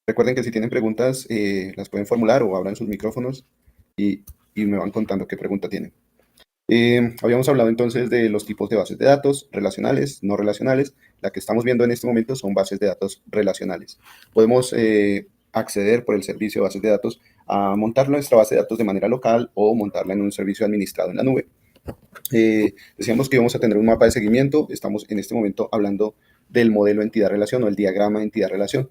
Recuerden que si tienen preguntas, las pueden formular o abran sus micrófonos y, y me van contando qué pregunta tienen. Habíamos hablado entonces de los tipos de bases de datos, relacionales, no relacionales. La que estamos viendo en este momento son bases de datos relacionales. Podemos acceder por el servicio de bases de datos a montar nuestra base de datos de manera local o montarla en un servicio administrado en la nube. Decíamos que íbamos a tener un mapa de seguimiento. Estamos en este momento hablando del modelo entidad-relación o el diagrama entidad-relación.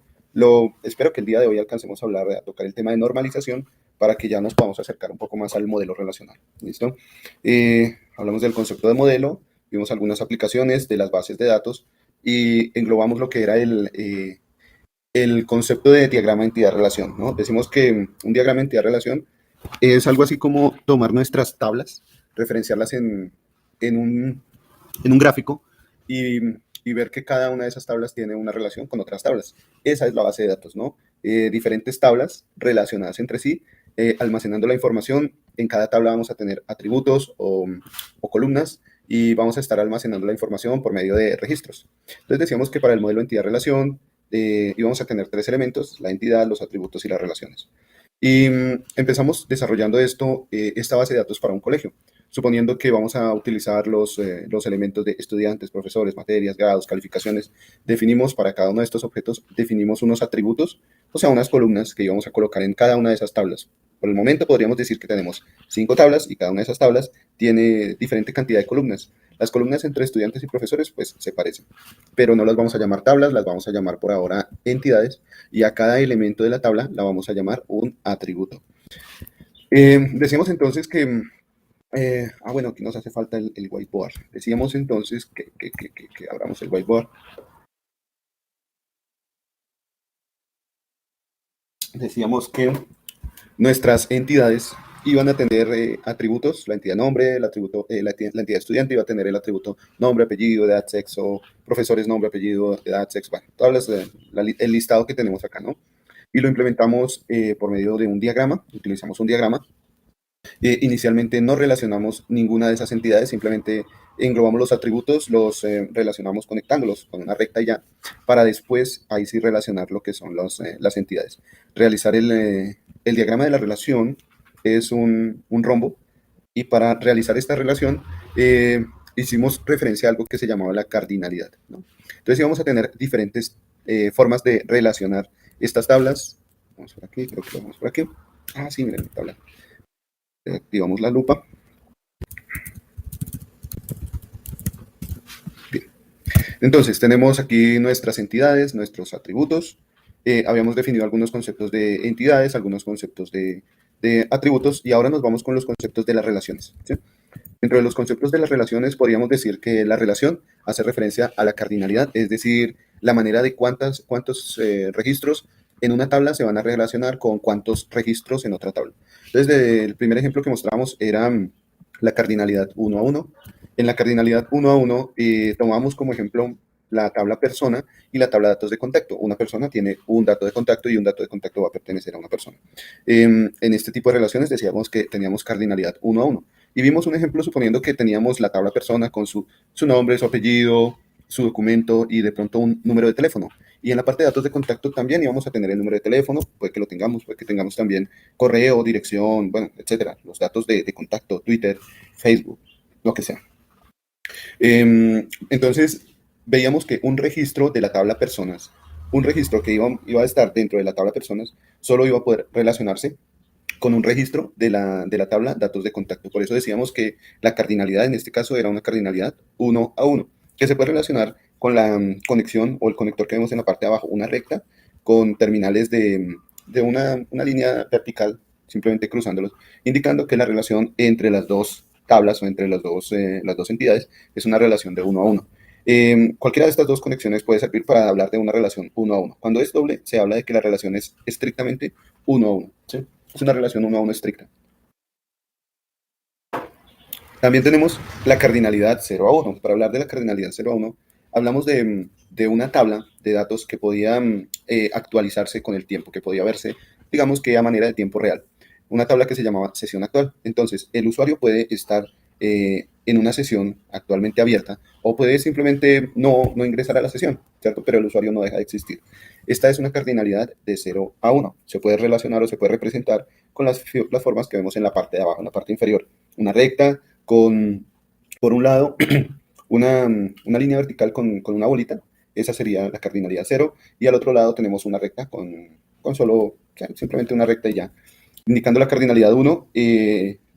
Espero que el día de hoy alcancemos a tocar el tema de normalización para que ya nos podamos acercar un poco más al modelo relacional. ¿Listo? Hablamos del concepto de modelo, vimos algunas aplicaciones de las bases de datos y englobamos lo que era el concepto de diagrama entidad-relación, ¿no? Decimos que un diagrama entidad-relación es algo así como tomar nuestras tablas, referenciarlas en un gráfico y ver que cada una de esas tablas tiene una relación con otras tablas. Esa es la base de datos, ¿no? Diferentes tablas relacionadas entre sí, almacenando la información. En cada tabla vamos a tener atributos o columnas y vamos a estar almacenando la información por medio de registros. Entonces decíamos que para el modelo entidad-relación íbamos a tener tres elementos: la entidad, los atributos y las relaciones. Y empezamos desarrollando esta base de datos para un colegio, suponiendo que vamos a utilizar los elementos de estudiantes, profesores, materias, grados, calificaciones. Definimos para cada uno de estos objetos, definimos unos atributos, o sea, unas columnas que íbamos a colocar en cada una de esas tablas. Por el momento podríamos decir que tenemos 5 tablas y cada una de esas tablas tiene diferente cantidad de columnas. Las columnas entre estudiantes y profesores pues se parecen, pero no las vamos a llamar tablas, las vamos a llamar por ahora entidades, y a cada elemento de la tabla la vamos a llamar un atributo. Decíamos entonces que bueno, aquí nos hace falta el whiteboard. Decíamos entonces que abramos el whiteboard. Decíamos que nuestras entidades iban a tener atributos: la entidad nombre, el atributo, la entidad estudiante iba a tener el atributo nombre, apellido, edad, sexo, profesores, nombre, apellido, edad, sexo, bueno, todas el listado que tenemos acá, ¿no? Y lo implementamos por medio de un diagrama. Utilizamos un diagrama. Inicialmente no relacionamos ninguna de esas entidades, simplemente englobamos los atributos, los relacionamos conectándolos con una recta y ya, para después ahí sí relacionar lo que son las entidades. Realizar el diagrama de la relación es un rombo, y para realizar esta relación hicimos referencia a algo que se llamaba la cardinalidad, ¿no? Entonces íbamos a tener diferentes formas de relacionar estas tablas. Vamos por aquí, creo que lo vamos por aquí. Ah, sí, miren, tabla. Activamos la lupa. Bien. Entonces, tenemos aquí nuestras entidades, nuestros atributos. Habíamos definido algunos conceptos de entidades, algunos conceptos de atributos, y ahora nos vamos con los conceptos de las relaciones, ¿sí? Dentro de los conceptos de las relaciones podríamos decir que la relación hace referencia a la cardinalidad, es decir, la manera de cuántos registros en una tabla se van a relacionar con cuántos registros en otra tabla. Entonces, el primer ejemplo que mostramos era la cardinalidad 1 a 1. En la cardinalidad 1 a 1 tomamos como ejemplo la tabla persona y la tabla datos de contacto. Una persona tiene un dato de contacto y un dato de contacto va a pertenecer a una persona. En este tipo de relaciones decíamos que teníamos cardinalidad 1 a 1. Y vimos un ejemplo suponiendo que teníamos la tabla persona con su nombre, su apellido, su documento y de pronto un número de teléfono. Y en la parte de datos de contacto también íbamos a tener el número de teléfono, puede que lo tengamos, puede que tengamos también correo, dirección, bueno, etcétera, los datos de contacto, Twitter, Facebook, lo que sea. Entonces, veíamos que un registro de la tabla personas, un registro que iba a estar dentro de la tabla personas, solo iba a poder relacionarse con un registro de la tabla datos de contacto. Por eso decíamos que la cardinalidad en este caso era una cardinalidad 1 a 1, que se puede relacionar con la conexión o el conector que vemos en la parte de abajo, una recta con terminales de una línea vertical, simplemente cruzándolos, indicando que la relación entre las dos tablas o entre las dos entidades es una relación de 1 a 1. Cualquiera de estas dos conexiones puede servir para hablar de una relación 1 a 1. Cuando es doble, se habla de que la relación es estrictamente 1 a 1, ¿sí? Es una relación 1 a 1 estricta. También tenemos la cardinalidad 0 a 1. Para hablar de la cardinalidad 0 a 1, hablamos de una tabla de datos que podía actualizarse con el tiempo, que podía verse, digamos que a manera de tiempo real. Una tabla que se llamaba sesión actual. Entonces, el usuario puede estar en una sesión actualmente abierta o puede simplemente no ingresar a la sesión, ¿cierto? Pero el usuario no deja de existir. Esta es una cardinalidad de 0 a 1. Se puede relacionar o se puede representar con las formas que vemos en la parte de abajo, en la parte inferior. Una recta con, por un lado, una línea vertical con una bolita. Esa sería la cardinalidad 0. Y al otro lado tenemos una recta con solo, simplemente una recta y ya. Indicando la cardinalidad 1,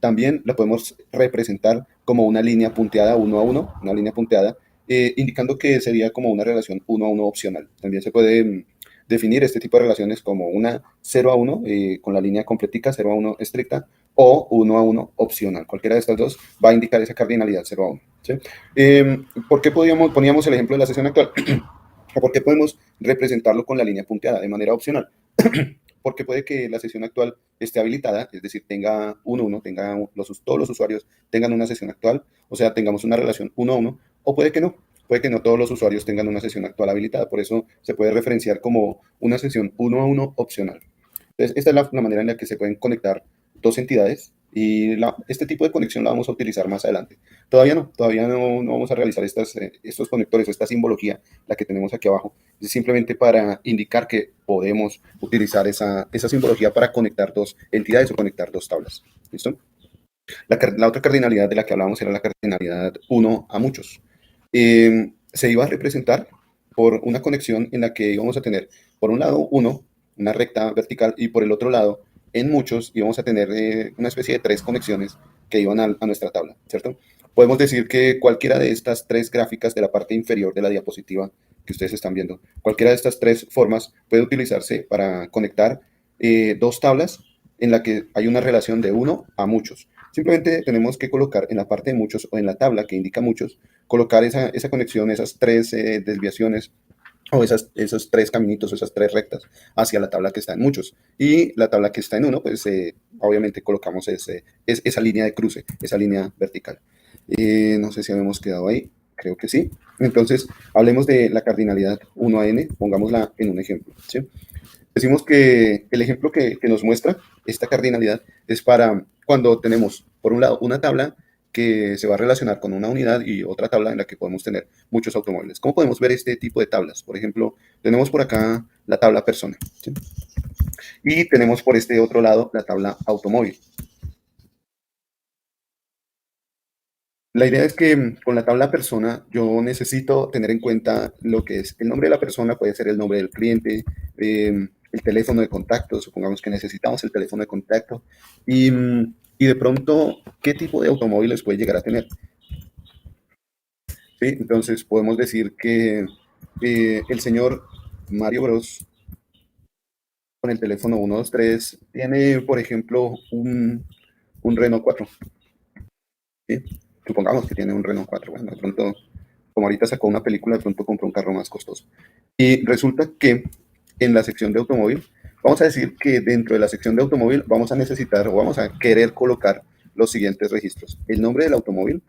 también la podemos representar como una línea punteada 1 a 1, una línea punteada, indicando que sería como una relación 1 a 1 opcional. También se puede definir este tipo de relaciones como una 0 a 1 con la línea completica, 0 a 1 estricta, o 1 a 1 opcional. Cualquiera de estas dos va a indicar esa cardinalidad 0 a 1. ¿Sí? ¿Por qué poníamos el ejemplo de la sesión actual? ¿O por qué podemos representarlo con la línea punteada de manera opcional? Porque puede que la sesión actual esté habilitada, es decir, tenga 1-1, todos los usuarios tengan una sesión actual, o sea, tengamos una relación 1 a 1, o puede que no todos los usuarios tengan una sesión actual habilitada, por eso se puede referenciar como una sesión 1 a 1 opcional. Entonces, esta es la manera en la que se pueden conectar dos entidades y este tipo de conexión la vamos a utilizar más adelante. Todavía no vamos a realizar estos conectores, esta simbología, la que tenemos aquí abajo, es simplemente para indicar que podemos utilizar esa simbología para conectar dos entidades o conectar dos tablas. ¿Listo? La otra cardinalidad de la que hablábamos era la cardinalidad 1 a muchos. Se iba a representar por una conexión en la que íbamos a tener, por un lado, una recta vertical, y por el otro lado, en muchos, íbamos a tener una especie de tres conexiones que iban a nuestra tabla, ¿cierto? Podemos decir que cualquiera de estas tres gráficas de la parte inferior de la diapositiva que ustedes están viendo, cualquiera de estas tres formas puede utilizarse para conectar dos tablas en la que hay una relación de 1 a muchos. Simplemente tenemos que colocar en la parte de muchos o en la tabla que indica muchos, colocar esa conexión, esas tres desviaciones o esos tres caminitos, esas tres rectas hacia la tabla que está en muchos. Y la tabla que está en uno, pues obviamente colocamos esa línea de cruce, esa línea vertical. No sé si habíamos quedado ahí, creo que sí. Entonces, hablemos de la cardinalidad 1 a n, pongámosla en un ejemplo, ¿sí? Decimos que el ejemplo que nos muestra esta cardinalidad es para cuando tenemos, por un lado, una tabla que se va a relacionar con una unidad y otra tabla en la que podemos tener muchos automóviles. ¿Cómo podemos ver este tipo de tablas? Por ejemplo, tenemos por acá la tabla persona, ¿sí? Y tenemos por este otro lado la tabla automóvil. La idea es que con la tabla persona yo necesito tener en cuenta lo que es el nombre de la persona, puede ser el nombre del cliente, el teléfono de contacto, supongamos que necesitamos el teléfono de contacto, y de pronto, ¿qué tipo de automóviles puede llegar a tener? ¿Sí? Entonces podemos decir que el señor Mario Bros con el teléfono 123 tiene, por ejemplo, un Renault 4. ¿Sí? Supongamos que tiene un Renault 4. Bueno, de pronto, como ahorita sacó una película, de pronto compró un carro más costoso. Y resulta que en la sección de automóvil, vamos a decir que dentro de la sección de automóvil vamos a necesitar o vamos a querer colocar los siguientes registros. El nombre del automóvil,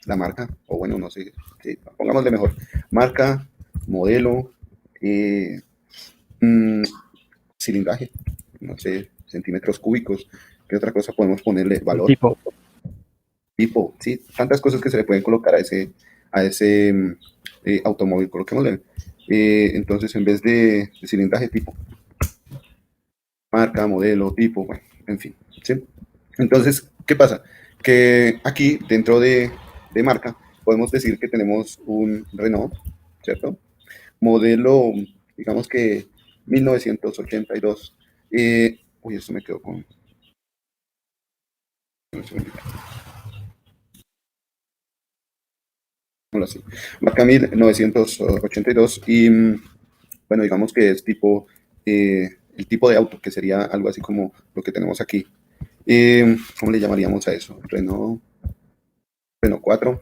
la marca, o bueno, no sé, sí, pongámosle mejor, marca, modelo, eh, mm, cilindraje, no sé, centímetros cúbicos, ¿qué otra cosa podemos ponerle? Valor, tipo, sí, tantas cosas que se le pueden colocar a ese automóvil, coloquémosle. Entonces, en vez de cilindraje, tipo, marca, modelo, tipo, bueno, en fin, ¿sí? Entonces, ¿qué pasa? Que aquí, dentro de marca, podemos decir que tenemos un Renault, ¿cierto? Modelo, digamos que 1982. Uy, esto me quedó con... No sé. Marca 1982 y bueno, digamos que es tipo, el tipo de auto, que sería algo así como lo que tenemos aquí. ¿Cómo le llamaríamos a eso? Renault 4.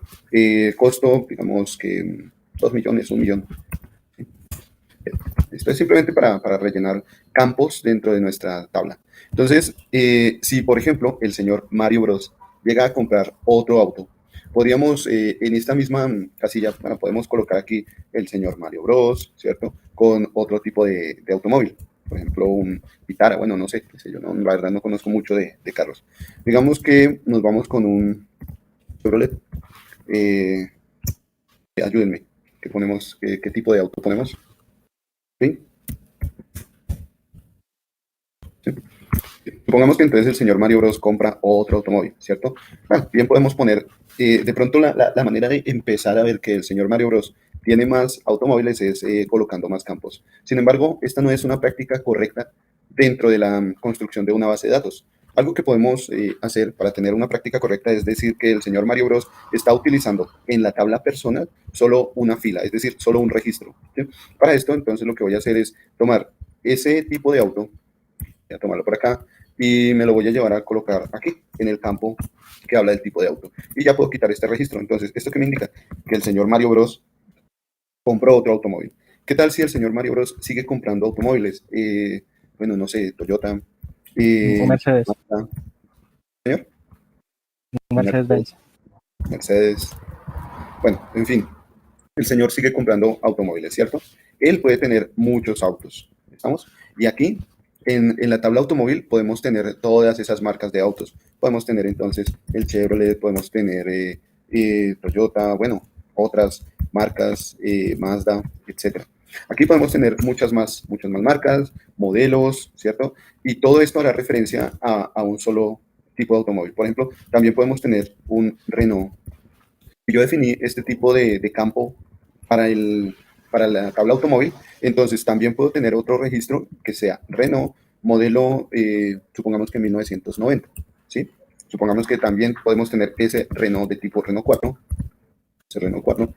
Costo, digamos que 2 millones, 1 millón. Esto es simplemente para rellenar campos dentro de nuestra tabla. Entonces, si por ejemplo el señor Mario Bros llega a comprar otro auto, podríamos en esta misma casilla, bueno, podemos colocar aquí el señor Mario Bros, ¿cierto? Con otro tipo de automóvil. por ejemplo, un Vitara, bueno, no sé, qué sé yo, no, la verdad no conozco mucho de carros. Digamos que nos vamos con un Chevrolet, eh, ayúdenme, ¿qué ponemos? ¿Qué tipo de auto ponemos? ¿Sí? ¿Sí? Supongamos que entonces el señor Mario Bros compra otro automóvil, ¿cierto? Bueno, bien podemos poner, de pronto la manera de empezar a ver que el señor Mario Bros tiene más automóviles es colocando más campos. Sin embargo, esta no es una práctica correcta dentro de la construcción de una base de datos. Algo que podemos hacer para tener una práctica correcta es decir que el señor Mario Bros está utilizando en la tabla personal solo una fila, es decir, solo un registro. ¿Sí? Para esto, entonces, lo que voy a hacer es tomar ese tipo de auto, voy a tomarlo por acá, y me lo voy a llevar a colocar aquí, en el campo que habla del tipo de auto. Y ya puedo quitar este registro. Entonces, ¿esto qué me indica? Que el señor Mario Bros compró otro automóvil. ¿Qué tal si el señor Mario Bros sigue comprando automóviles? Bueno, no sé, Toyota, Un Mercedes. señor, Un Mercedes-Benz. Mercedes, bueno, en fin, el señor sigue comprando automóviles, ¿cierto? Él puede tener muchos autos, ¿estamos? Y aquí, en la tabla automóvil, podemos tener todas esas marcas de autos. Podemos tener entonces el Chevrolet, podemos tener Toyota, bueno, otras marcas, Mazda, etcétera. Aquí podemos tener muchas más marcas, modelos, ¿cierto? Y todo esto hará referencia a un solo tipo de automóvil. Por ejemplo, también podemos tener un Renault. Yo definí este tipo de campo para, para la tabla automóvil, entonces también puedo tener otro registro que sea Renault, modelo, supongamos que 1990, ¿sí? Supongamos que también podemos tener ese Renault de tipo Renault 4, ese Renault 4,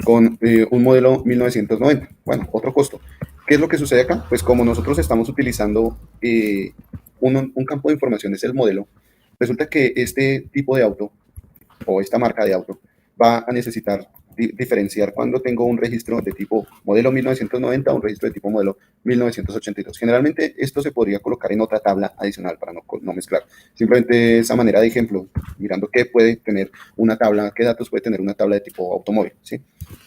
con un modelo 1990. Bueno, otro costo. ¿Qué es lo que sucede acá? Pues como nosotros estamos utilizando un campo de información, es el modelo, resulta que este tipo de auto o esta marca de auto va a necesitar diferenciar cuando tengo un registro de tipo modelo 1990 o un registro de tipo modelo 1982. Generalmente esto se podría colocar en otra tabla adicional para no mezclar. Simplemente esa manera de ejemplo, mirando qué puede tener una tabla, qué datos puede tener una tabla de tipo automóvil, ¿sí?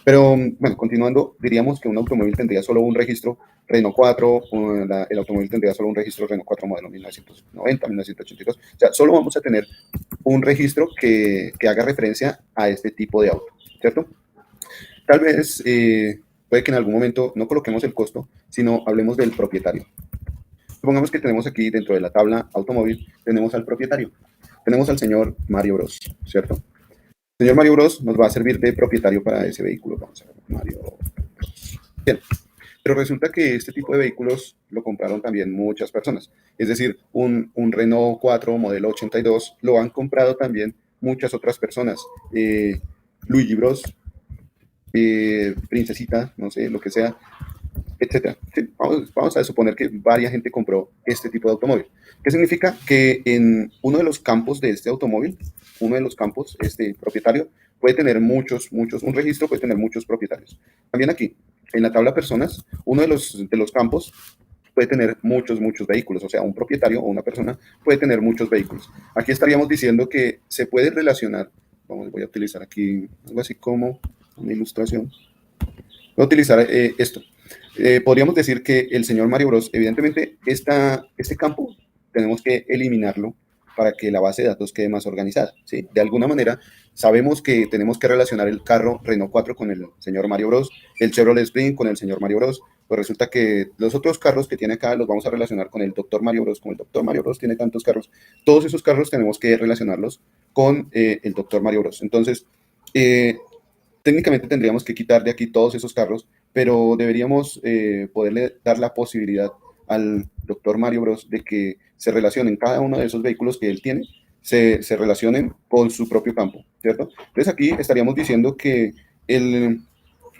Pero bueno, continuando, diríamos que un automóvil tendría solo un registro Renault 4, el automóvil tendría solo un registro Renault 4 modelo 1990, 1982. O sea, solo vamos a tener un registro que haga referencia a este tipo de auto, ¿cierto? Tal vez puede que en algún momento no coloquemos el costo, sino hablemos del propietario. Supongamos que tenemos aquí dentro de la tabla automóvil, tenemos al propietario, tenemos al señor Mario Bros, ¿cierto? El señor Mario Bros nos va a servir de propietario para ese vehículo. Vamos a ver, Mario Bros. Bien, pero resulta que este tipo de vehículos lo compraron también muchas personas. Es decir, un Renault 4 modelo 82 lo han comprado también muchas otras personas. Luigi Bros, Princesita, no sé, lo que sea, etcétera. Sí, vamos a suponer que varias gente compró este tipo de automóvil. ¿Qué significa? Que en uno de los campos de este automóvil, uno de los campos, este propietario, puede tener un registro puede tener muchos propietarios. También aquí, en la tabla personas, uno de los campos puede tener muchos vehículos, o sea, un propietario o una persona puede tener muchos vehículos. Aquí estaríamos diciendo que se puede relacionar, voy a utilizar aquí algo así como una ilustración, voy a utilizar esto. Podríamos decir que el señor Mario Bros, evidentemente, este campo tenemos que eliminarlo para que la base de datos quede más organizada, ¿sí? De alguna manera, sabemos que tenemos que relacionar el carro Renault 4 con el señor Mario Bros, el Chevrolet Spring con el señor Mario Bros, pues resulta que los otros carros que tiene acá los vamos a relacionar con el doctor Mario Bros, como el doctor Mario Bros tiene tantos carros, todos esos carros tenemos que relacionarlos con el doctor Mario Bros. Entonces, técnicamente tendríamos que quitar de aquí todos esos carros, pero deberíamos poderle dar la posibilidad al doctor Mario Bros de que se relacionen cada uno de esos vehículos que él tiene, se relacionen con su propio campo, ¿cierto? Entonces aquí estaríamos diciendo que el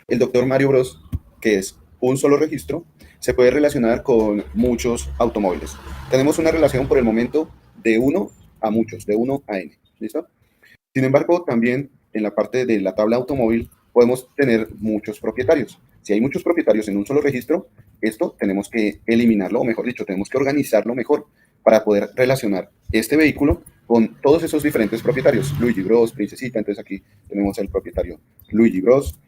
doctor Mario Bros, que es un solo registro, se puede relacionar con muchos automóviles. Tenemos una relación por el momento de uno a muchos, de uno a n, ¿listo? Sin embargo, también en la parte de la tabla automóvil podemos tener muchos propietarios. Si hay muchos propietarios en un solo registro, esto tenemos que eliminarlo, o mejor dicho, tenemos que organizarlo mejor para poder relacionar este vehículo con todos esos diferentes propietarios. Luigi Bros, Princesita, entonces aquí tenemos el propietario Luigi Bros,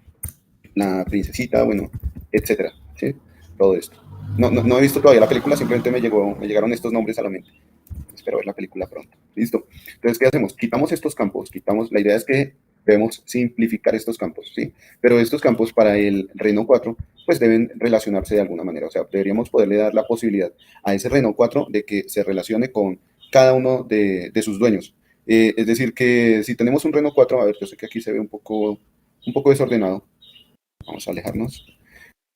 la Princesita, bueno, etcétera, ¿sí? Todo esto. no he visto todavía la película, simplemente me llegaron estos nombres a la mente. Espero ver la película pronto. Listo. Entonces, ¿qué hacemos? Quitamos estos campos, la idea es que debemos simplificar estos campos, ¿sí? Pero estos campos para el Reno 4, pues deben relacionarse de alguna manera. O sea, deberíamos poderle dar la posibilidad a ese Reno 4 de que se relacione con cada uno de sus dueños. Es decir, que si tenemos un Reno 4, a ver, yo sé que aquí se ve un poco desordenado. Vamos a alejarnos.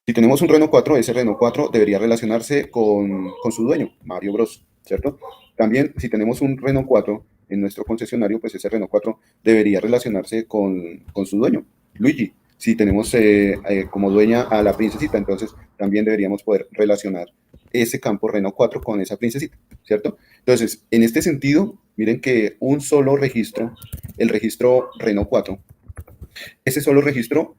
Si tenemos un Renault 4, ese Renault 4 debería relacionarse con su dueño, Mario Bros, ¿cierto? También, si tenemos un Renault 4 en nuestro concesionario, pues ese Renault 4 debería relacionarse con su dueño, Luigi. Si tenemos como dueña a la princesita, entonces también deberíamos poder relacionar ese campo Renault 4 con esa princesita, ¿cierto? Entonces, en este sentido, miren que un solo registro, el registro Renault 4, ese solo registro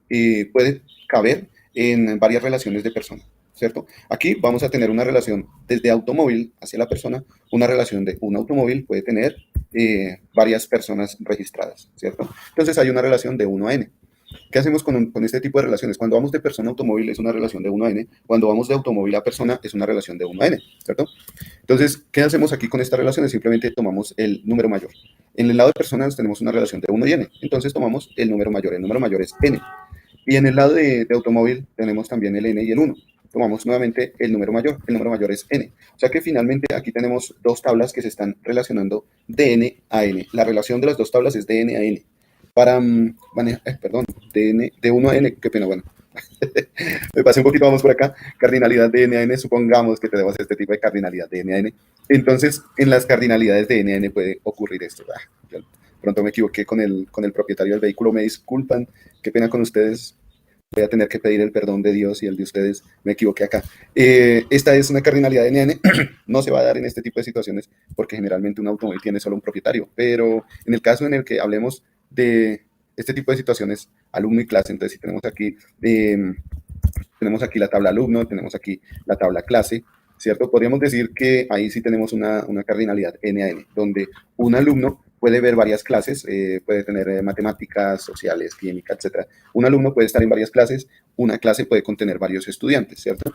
puede caber en varias relaciones de persona, ¿cierto? Aquí vamos a tener una relación desde automóvil hacia la persona, una relación de un automóvil puede tener varias personas registradas, ¿cierto? Entonces hay una relación de 1 a n. ¿Qué hacemos con este tipo de relaciones? Cuando vamos de persona a automóvil es una relación de 1 a n, cuando vamos de automóvil a persona es una relación de 1 a n, ¿cierto? Entonces, ¿qué hacemos aquí con estas relaciones? Simplemente tomamos el número mayor. En el lado de personas tenemos una relación de 1 y n, entonces tomamos el número mayor es n. Y en el lado de automóvil tenemos también el n y el 1. Tomamos nuevamente el número mayor es n. O sea que finalmente aquí tenemos dos tablas que se están relacionando de n a n. La relación de las dos tablas es de n a n. Para manejar, perdón, de 1 a n, qué pena, bueno. Me pasé un poquito, vamos por acá. Cardinalidad de n a n, supongamos que tenemos este tipo de cardinalidad de n a n. Entonces, en las cardinalidades de n a n puede ocurrir esto. Pronto me equivoqué con el propietario del vehículo, me disculpan, qué pena con ustedes, voy a tener que pedir el perdón de Dios y el de ustedes, me equivoqué acá. Esta es una cardinalidad de n, no se va a dar en este tipo de situaciones porque generalmente un automóvil tiene solo un propietario, pero en el caso en el que hablemos de este tipo de situaciones, alumno y clase, entonces si tenemos aquí la tabla alumno, tenemos aquí la tabla clase, ¿cierto? Podríamos decir que ahí sí tenemos una cardinalidad n a n, donde un alumno puede ver varias clases, puede tener matemáticas, sociales, química, etc. Un alumno puede estar en varias clases, una clase puede contener varios estudiantes, ¿cierto?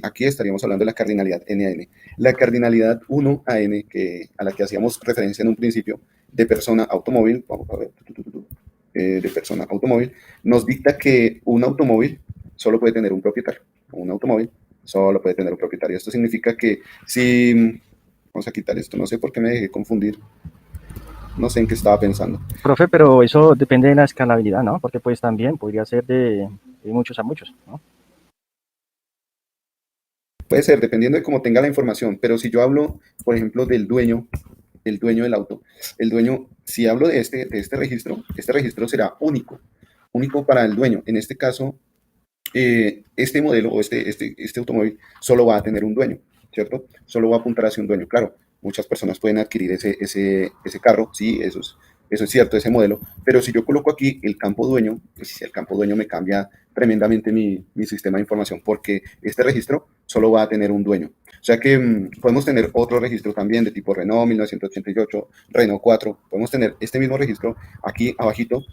Aquí estaríamos hablando de la cardinalidad n a n. La cardinalidad 1 a n, a la que hacíamos referencia en un principio, de persona automóvil, vamos a ver, de persona automóvil, nos dicta que un automóvil solo puede tener un propietario. Un automóvil solo puede tener un propietario. Esto significa que si... Vamos a quitar esto, no sé por qué me dejé confundir. No sé en qué estaba pensando. Profe, pero eso depende de la escalabilidad, ¿no? Porque pues también podría ser de muchos a muchos, ¿no? Puede ser, dependiendo de cómo tenga la información, pero si yo hablo, por ejemplo, del dueño del auto, el dueño, si hablo de este registro será único para el dueño. En este caso, este modelo o este automóvil solo va a tener un dueño, ¿cierto? Solo va a apuntar hacia un dueño. Claro, muchas personas pueden adquirir ese carro, sí, eso es cierto, ese modelo, pero si yo coloco aquí el campo dueño, pues el campo dueño me cambia tremendamente mi sistema de información porque este registro solo va a tener un dueño. O sea que podemos tener otro registro también de tipo Renault 1988, Renault 4, podemos tener este mismo registro aquí abajito,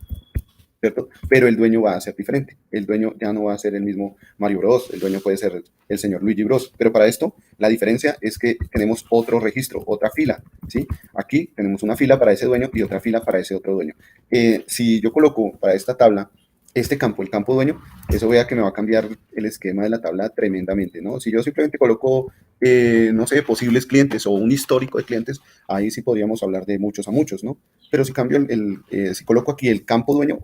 ¿cierto? Pero el dueño va a ser diferente. El dueño ya no va a ser el mismo Mario Bros. El dueño puede ser el señor Luigi Bros. Pero para esto, la diferencia es que tenemos otro registro, otra fila, ¿sí? Aquí tenemos una fila para ese dueño y otra fila para ese otro dueño. Si yo coloco para esta tabla este campo, el campo dueño, eso vea que me va a cambiar el esquema de la tabla tremendamente, ¿no? Si yo simplemente coloco, no sé, posibles clientes o un histórico de clientes, ahí sí podríamos hablar de muchos a muchos, ¿no? Pero si cambio si coloco aquí el campo dueño,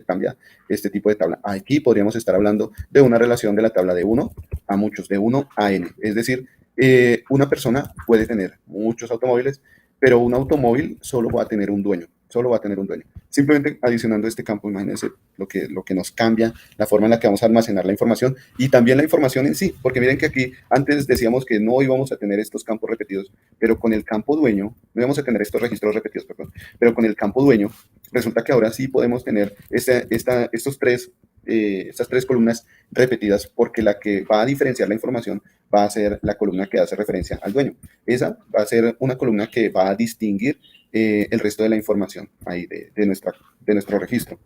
cambia este tipo de tabla. Aquí podríamos estar hablando de una relación de la tabla de 1 a muchos, de 1 a n. Es decir, una persona puede tener muchos automóviles, pero un automóvil solo va a tener un dueño, solo va a tener un dueño. Simplemente adicionando este campo, imagínense lo que nos cambia, la forma en la que vamos a almacenar la información y también la información en sí, porque miren que aquí antes decíamos que no íbamos a tener estos campos repetidos, pero con el campo dueño, no íbamos a tener estos registros repetidos, perdón, pero con el campo dueño, resulta que ahora sí podemos tener estas tres columnas repetidas porque la que va a diferenciar la información va a ser la columna que hace referencia al dueño. Esa va a ser una columna que va a distinguir el resto de la información ahí de nuestro registro.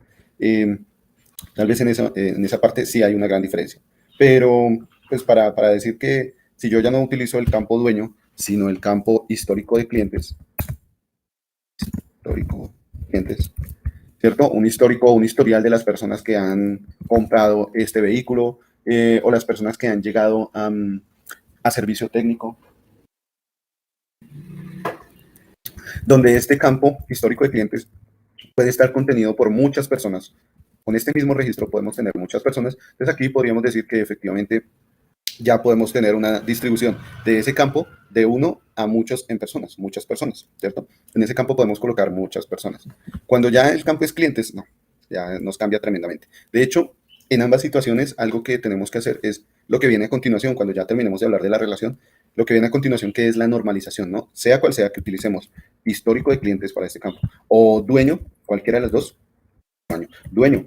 Tal vez en esa parte sí hay una gran diferencia, pero pues para decir que si yo ya no utilizo el campo dueño, sino el campo histórico de clientes, histórico clientes, ¿cierto? Un histórico, un historial de las personas que han comprado este vehículo o las personas que han llegado a servicio técnico, donde este campo histórico de clientes puede estar contenido por muchas personas. Con este mismo registro podemos tener muchas personas. Entonces aquí podríamos decir que efectivamente ya podemos tener una distribución de ese campo de uno a muchos en personas, muchas personas, ¿cierto? En ese campo podemos colocar muchas personas. Cuando ya el campo es clientes, no, ya nos cambia tremendamente. De hecho, en ambas situaciones, algo que tenemos que hacer es lo que viene a continuación, cuando ya terminemos de hablar de la relación, lo que viene a continuación, que es la normalización, ¿no? Sea cual sea que utilicemos histórico de clientes para este campo o dueño, cualquiera de las dos, dueño,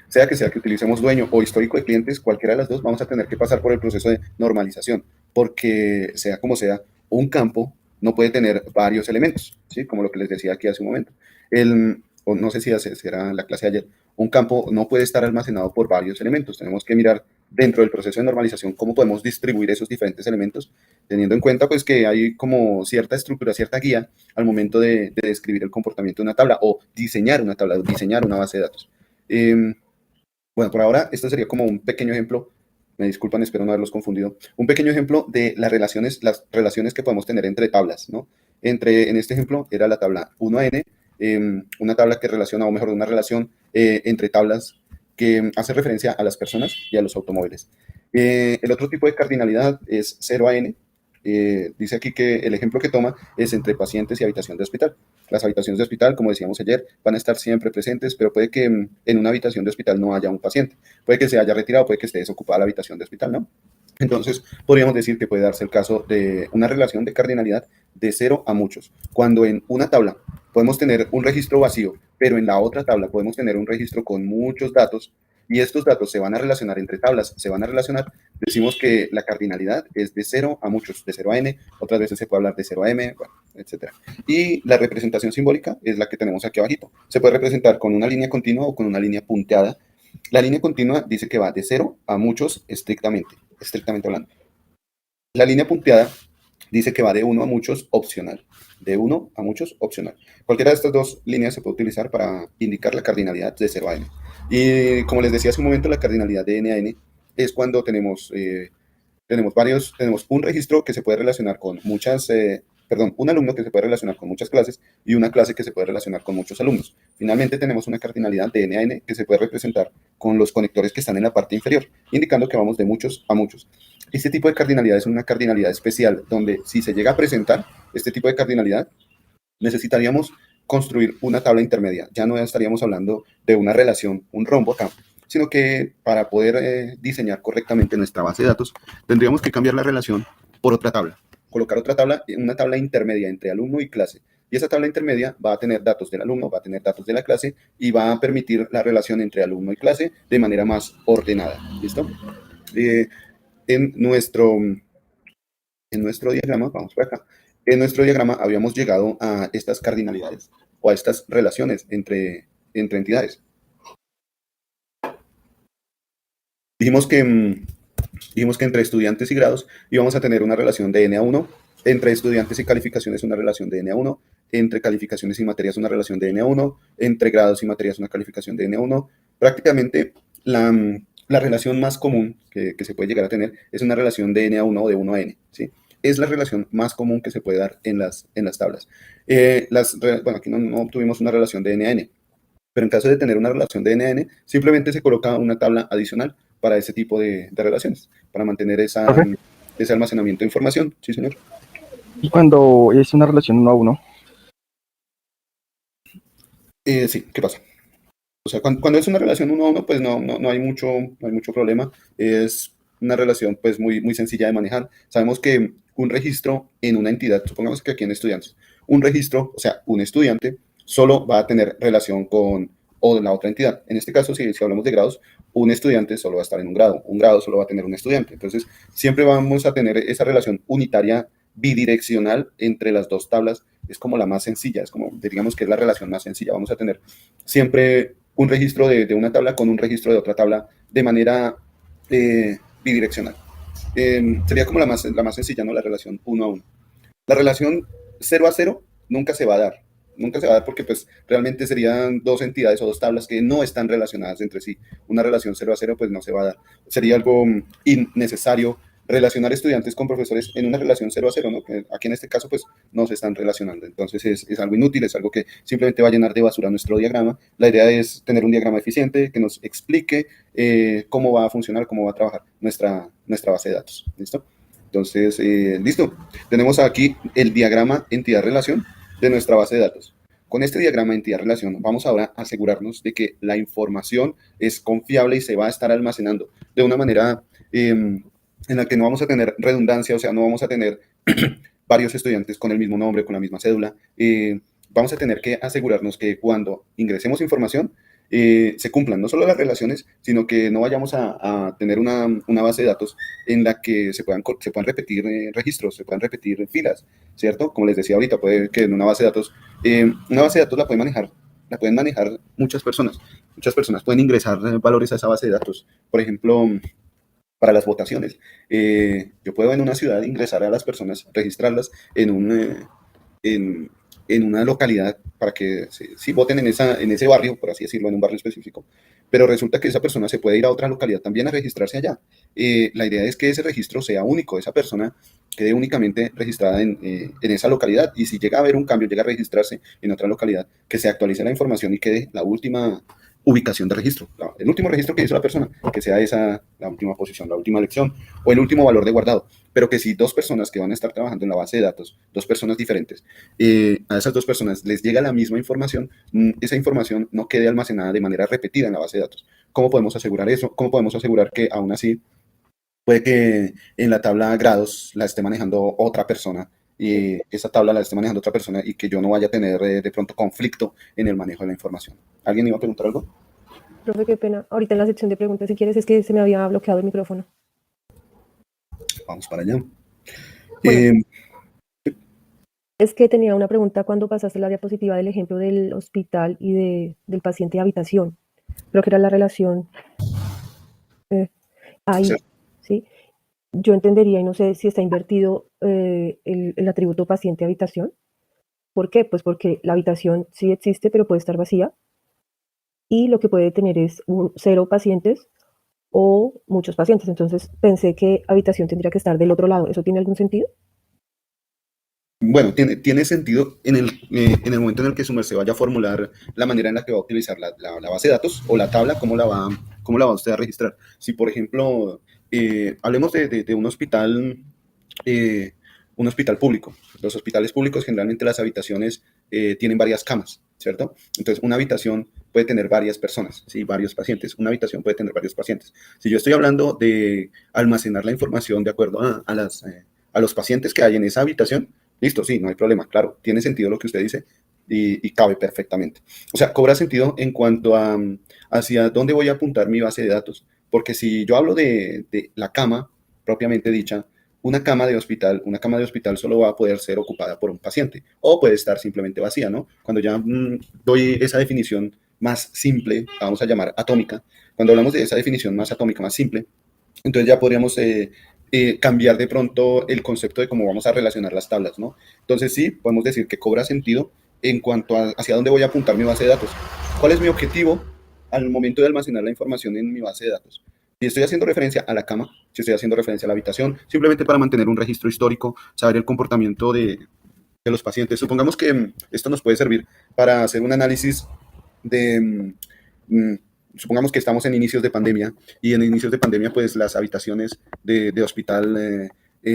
sea que utilicemos dueño o histórico de clientes, cualquiera de las dos, vamos a tener que pasar por el proceso de normalización, porque sea como sea, un campo no puede tener varios elementos, ¿sí? Como lo que les decía aquí hace un momento. O no sé si era la clase de ayer, un campo no puede estar almacenado por varios elementos. Tenemos que mirar dentro del proceso de normalización cómo podemos distribuir esos diferentes elementos, teniendo en cuenta pues que hay como cierta estructura, cierta guía al momento de describir el comportamiento de una tabla o diseñar una tabla, o diseñar una base de datos. Bueno, por ahora, esto sería como un pequeño ejemplo, me disculpan, espero no haberlos confundido, un pequeño ejemplo de las relaciones que podemos tener entre tablas, ¿no? En este ejemplo era la tabla 1N, una tabla que relaciona, o mejor, una relación entre tablas que hace referencia a las personas y a los automóviles. El otro tipo de cardinalidad es 0 a n. Dice aquí que el ejemplo que toma es entre pacientes y habitación de hospital. Las habitaciones de hospital, como decíamos ayer, van a estar siempre presentes, pero puede que en una habitación de hospital no haya un paciente. Puede que se haya retirado, puede que esté desocupada la habitación de hospital, ¿no? Entonces, podríamos decir que puede darse el caso de una relación de cardinalidad de 0 a muchos. Cuando en una tabla podemos tener un registro vacío, pero en la otra tabla podemos tener un registro con muchos datos, y estos datos se van a relacionar entre tablas, se van a relacionar, decimos que la cardinalidad es de 0 a muchos, de 0 a n, otras veces se puede hablar de 0 a m, bueno, etc. Y la representación simbólica es la que tenemos aquí abajito. Se puede representar con una línea continua o con una línea punteada. La línea continua dice que va de 0 a muchos estrictamente hablando. La línea punteada dice que va de 1 a muchos opcional. De 1 a muchos opcional. Cualquiera de estas dos líneas se puede utilizar para indicar la cardinalidad de 0 a n. Y como les decía hace un momento, la cardinalidad de n a n es cuando tenemos un registro que se puede relacionar con un alumno que se puede relacionar con muchas clases y una clase que se puede relacionar con muchos alumnos. Finalmente tenemos una cardinalidad de n a n que se puede representar con los conectores que están en la parte inferior, indicando que vamos de muchos a muchos. Este tipo de cardinalidad es una cardinalidad especial, donde si se llega a presentar este tipo de cardinalidad, necesitaríamos construir una tabla intermedia. Ya no estaríamos hablando de una relación, un rombo acá, sino que para poder diseñar correctamente nuestra base de datos, tendríamos que cambiar la relación por otra tabla, colocar otra tabla, una tabla intermedia entre alumno y clase. Y esa tabla intermedia va a tener datos del alumno, va a tener datos de la clase y va a permitir la relación entre alumno y clase de manera más ordenada. ¿Listo? En nuestro diagrama, vamos por acá, en nuestro diagrama habíamos llegado a estas cardinalidades o a estas relaciones entre entidades. Dijimos que entre estudiantes y grados íbamos a tener una relación de n a 1, entre estudiantes y calificaciones una relación de n a 1, entre calificaciones y materias una relación de n a 1, entre grados y materias una calificación de n a 1. Prácticamente la relación más común que se puede llegar a tener es una relación de n a 1 o de 1 a n, ¿sí? Es la relación más común que se puede dar en las tablas. Bueno, aquí no tuvimos una relación de n a n, pero en caso de tener una relación de n a n, simplemente se coloca una tabla adicional para ese tipo de relaciones, para mantener ese almacenamiento de información. Sí, señor. ¿Y cuando es una relación 1 a 1? Sí, ¿qué pasa? O sea, cuando es una relación 1 a 1, pues no hay mucho problema. Es una relación pues muy sencilla de manejar. Sabemos que un registro en una entidad, supongamos que aquí en estudiantes, un registro, o sea, un estudiante, solo va a tener relación con la otra entidad. En este caso, si hablamos de grados, un estudiante solo va a estar en un grado solo va a tener un estudiante. Entonces, siempre vamos a tener esa relación unitaria bidireccional entre las dos tablas. Es como la más sencilla, es como, digamos que es la relación más sencilla. Vamos a tener siempre un registro de una tabla con un registro de otra tabla de manera bidireccional. Sería como la más sencilla, ¿no? La relación uno a uno. La relación cero a cero nunca se va a dar. Nunca se va a dar porque pues realmente serían dos entidades o dos tablas que no están relacionadas entre sí. Una relación cero a cero pues no se va a dar. Sería algo innecesario relacionar estudiantes con profesores en una relación cero a cero, ¿no? Que aquí en este caso pues no se están relacionando. Entonces es algo inútil, es algo que simplemente va a llenar de basura nuestro diagrama. La idea es tener un diagrama eficiente que nos explique cómo va a funcionar, cómo va a trabajar nuestra base de datos. ¿Listo? Entonces, listo. Tenemos aquí el diagrama entidad-relación de nuestra base de datos. Con este diagrama entidad-relación vamos ahora a asegurarnos de que la información es confiable y se va a estar almacenando de una manera en la que no vamos a tener redundancia, o sea, no vamos a tener varios estudiantes con el mismo nombre, con la misma cédula. Vamos a tener que asegurarnos que cuando ingresemos información, se cumplan no solo las relaciones, sino que no vayamos a tener una base de datos en la que se puedan repetir registros, se puedan repetir filas, ¿cierto? Como les decía ahorita, puede que en una base de datos la pueden manejar muchas personas. Muchas personas pueden ingresar valores a esa base de datos. Por ejemplo, para las votaciones. Yo puedo en una ciudad ingresar a las personas, registrarlas en, en una localidad para que sí voten en ese barrio, por así decirlo, en un barrio específico, pero resulta que esa persona se puede ir a otra localidad también a registrarse allá. La idea es que ese registro sea único, esa persona quede únicamente registrada en esa localidad, y si llega a haber un cambio, llega a registrarse en otra localidad, que se actualice la información y quede la última ubicación de registro, el último registro que hizo la persona, que sea esa la última posición, la última elección o el último valor de guardado. Pero que si dos personas que van a estar trabajando en la base de datos, dos personas diferentes, a esas dos personas les llega la misma información, esa información no quede almacenada de manera repetida en la base de datos. ¿Cómo podemos asegurar eso? ¿Cómo podemos asegurar que aún así puede que en la tabla grados la esté manejando otra persona y esa tabla la esté manejando otra persona y que yo no vaya a tener de pronto conflicto en el manejo de la información? ¿Alguien iba a preguntar algo? Profe, qué pena. Ahorita en la sección de preguntas, si quieres, es que se me había bloqueado el micrófono. Vamos para allá. Bueno, es que tenía una pregunta cuando pasaste la diapositiva del ejemplo del hospital y del paciente de habitación. Creo que era la relación ahí, Sí. ¿sí? Yo entendería, y no sé si está invertido el atributo paciente-habitación. ¿Por qué? Pues porque la habitación sí existe, pero puede estar vacía. Y lo que puede tener es 0 pacientes o muchos pacientes. Entonces pensé que habitación tendría que estar del otro lado. ¿Eso tiene algún sentido? Bueno, tiene sentido en el momento en el que su merced vaya a formular la manera en la que va a utilizar la base de datos o la tabla, cómo la va usted a registrar. Si, por ejemplo, hablemos de un hospital público. Los hospitales públicos, generalmente las habitaciones tienen varias camas, ¿cierto? Entonces, una habitación puede tener varias personas, ¿sí? Varios pacientes. Una habitación puede tener varios pacientes. Si yo estoy hablando de almacenar la información de acuerdo a los pacientes que hay en esa habitación, listo, sí, no hay problema, claro, tiene sentido lo que usted dice y cabe perfectamente. O sea, cobra sentido en cuanto a hacia dónde voy a apuntar mi base de datos, porque si yo hablo de la cama propiamente dicha, una cama de hospital solo va a poder ser ocupada por un paciente o puede estar simplemente vacía, ¿no? Cuando ya doy esa definición más simple, vamos a llamar atómica, cuando hablamos de esa definición más atómica, más simple, entonces ya podríamos cambiar de pronto el concepto de cómo vamos a relacionar las tablas, ¿no? Entonces sí, podemos decir que cobra sentido en cuanto a hacia dónde voy a apuntar mi base de datos. ¿Cuál es mi objetivo al momento de almacenar la información en mi base de datos? Si estoy haciendo referencia a la cama, si estoy haciendo referencia a la habitación, simplemente para mantener un registro histórico, saber el comportamiento de los pacientes. Supongamos que esto nos puede servir para hacer un análisis de, supongamos que estamos en inicios de pandemia y en inicios de pandemia pues las habitaciones de hospital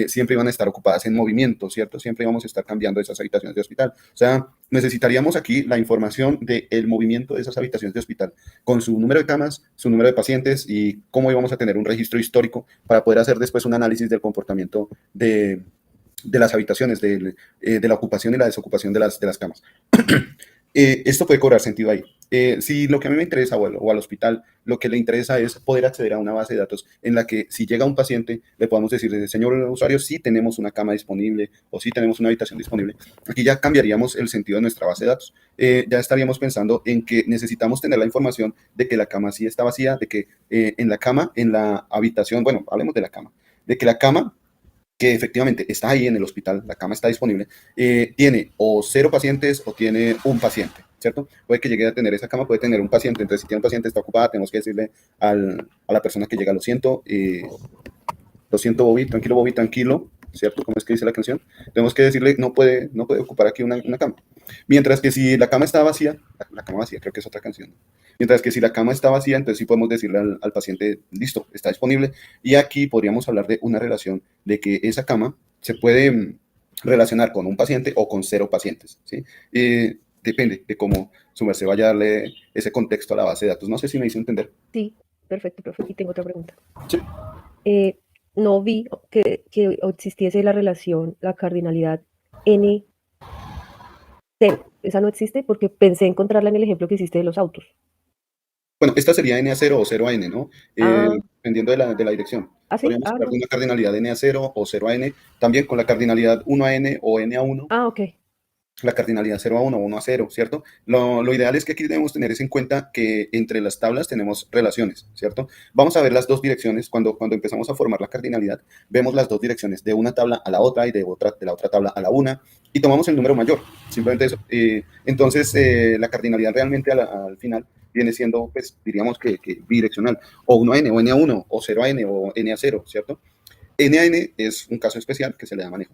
siempre iban a estar ocupadas en movimiento, ¿cierto? Siempre íbamos a estar cambiando esas habitaciones de hospital. O sea, necesitaríamos aquí la información del movimiento de esas habitaciones de hospital con su número de camas, su número de pacientes y cómo íbamos a tener un registro histórico para poder hacer después un análisis del comportamiento de las habitaciones, de la ocupación y la desocupación de las camas. Esto puede cobrar sentido ahí. Si lo que a mí me interesa o al hospital, lo que le interesa es poder acceder a una base de datos en la que si llega un paciente, le podamos decir, señor usuario, sí tenemos una cama disponible o sí tenemos una habitación disponible. Aquí ya cambiaríamos el sentido de nuestra base de datos. Ya estaríamos pensando en que necesitamos tener la información de que la cama sí está vacía, de que en la cama, en la habitación, bueno, hablemos de la cama. de que la cama que efectivamente está ahí en el hospital, la cama está disponible, tiene o 0 pacientes o tiene un paciente, ¿cierto? Puede que llegue a tener esa cama, puede tener un paciente, entonces si tiene un paciente está ocupada, tenemos que decirle a la persona que llega, lo siento Bobby, tranquilo, ¿cierto? ¿Cómo es que dice la canción? Tenemos que decirle, no puede ocupar aquí una cama. Mientras que si la cama está vacía, la cama vacía creo que es otra canción. Mientras que si la cama está vacía, entonces sí podemos decirle al paciente, listo, está disponible. Y aquí podríamos hablar de una relación de que esa cama se puede relacionar con un paciente o con 0 pacientes, ¿sí? Depende de cómo su merced vaya a darle ese contexto a la base de datos. No sé si me hizo entender. Sí, perfecto, profe. Y tengo otra pregunta. Sí. No vi que existiese la relación, la cardinalidad N0. Esa no existe porque pensé encontrarla en el ejemplo que hiciste de los autos. Bueno, esta sería N a 0 o 0 a N, ¿no? Ah. Dependiendo de la dirección. ¿Ah, sí? Podríamos hablar No. de una cardinalidad N a 0 o 0 a N, también con la cardinalidad 1 a N o N a 1. Ah, ok. La cardinalidad 0 a 1 o 1 a 0, ¿cierto? Lo ideal es que aquí debemos tener en cuenta que entre las tablas tenemos relaciones, ¿cierto? Vamos a ver las dos direcciones. Cuando empezamos a formar la cardinalidad, vemos las dos direcciones de una tabla a la otra y de la otra tabla a la una, y tomamos el número mayor, simplemente eso. Entonces, la cardinalidad realmente al final viene siendo, pues, diríamos que bidireccional, o 1 a n, o n a 1, o 0 a n, o n a 0, ¿cierto? N a n es un caso especial que se le da manejo,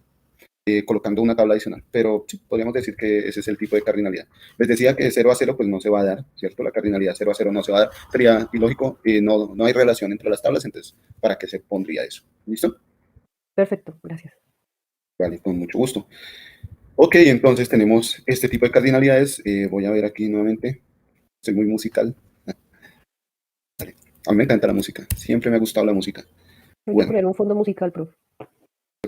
colocando una tabla adicional, pero sí, podríamos decir que ese es el tipo de cardinalidad. Les decía que 0 a 0 pues no se va a dar, ¿cierto? La cardinalidad 0 a 0 no se va a dar, sería ilógico, no hay relación entre las tablas, entonces, ¿para qué se pondría eso? ¿Listo? Perfecto, gracias. Vale, con mucho gusto. Ok, entonces tenemos este tipo de cardinalidades. Voy a ver aquí nuevamente, soy muy musical. Vale. A mí me encanta la música, siempre me ha gustado la música. Hay que Bueno, poner un fondo musical, profe.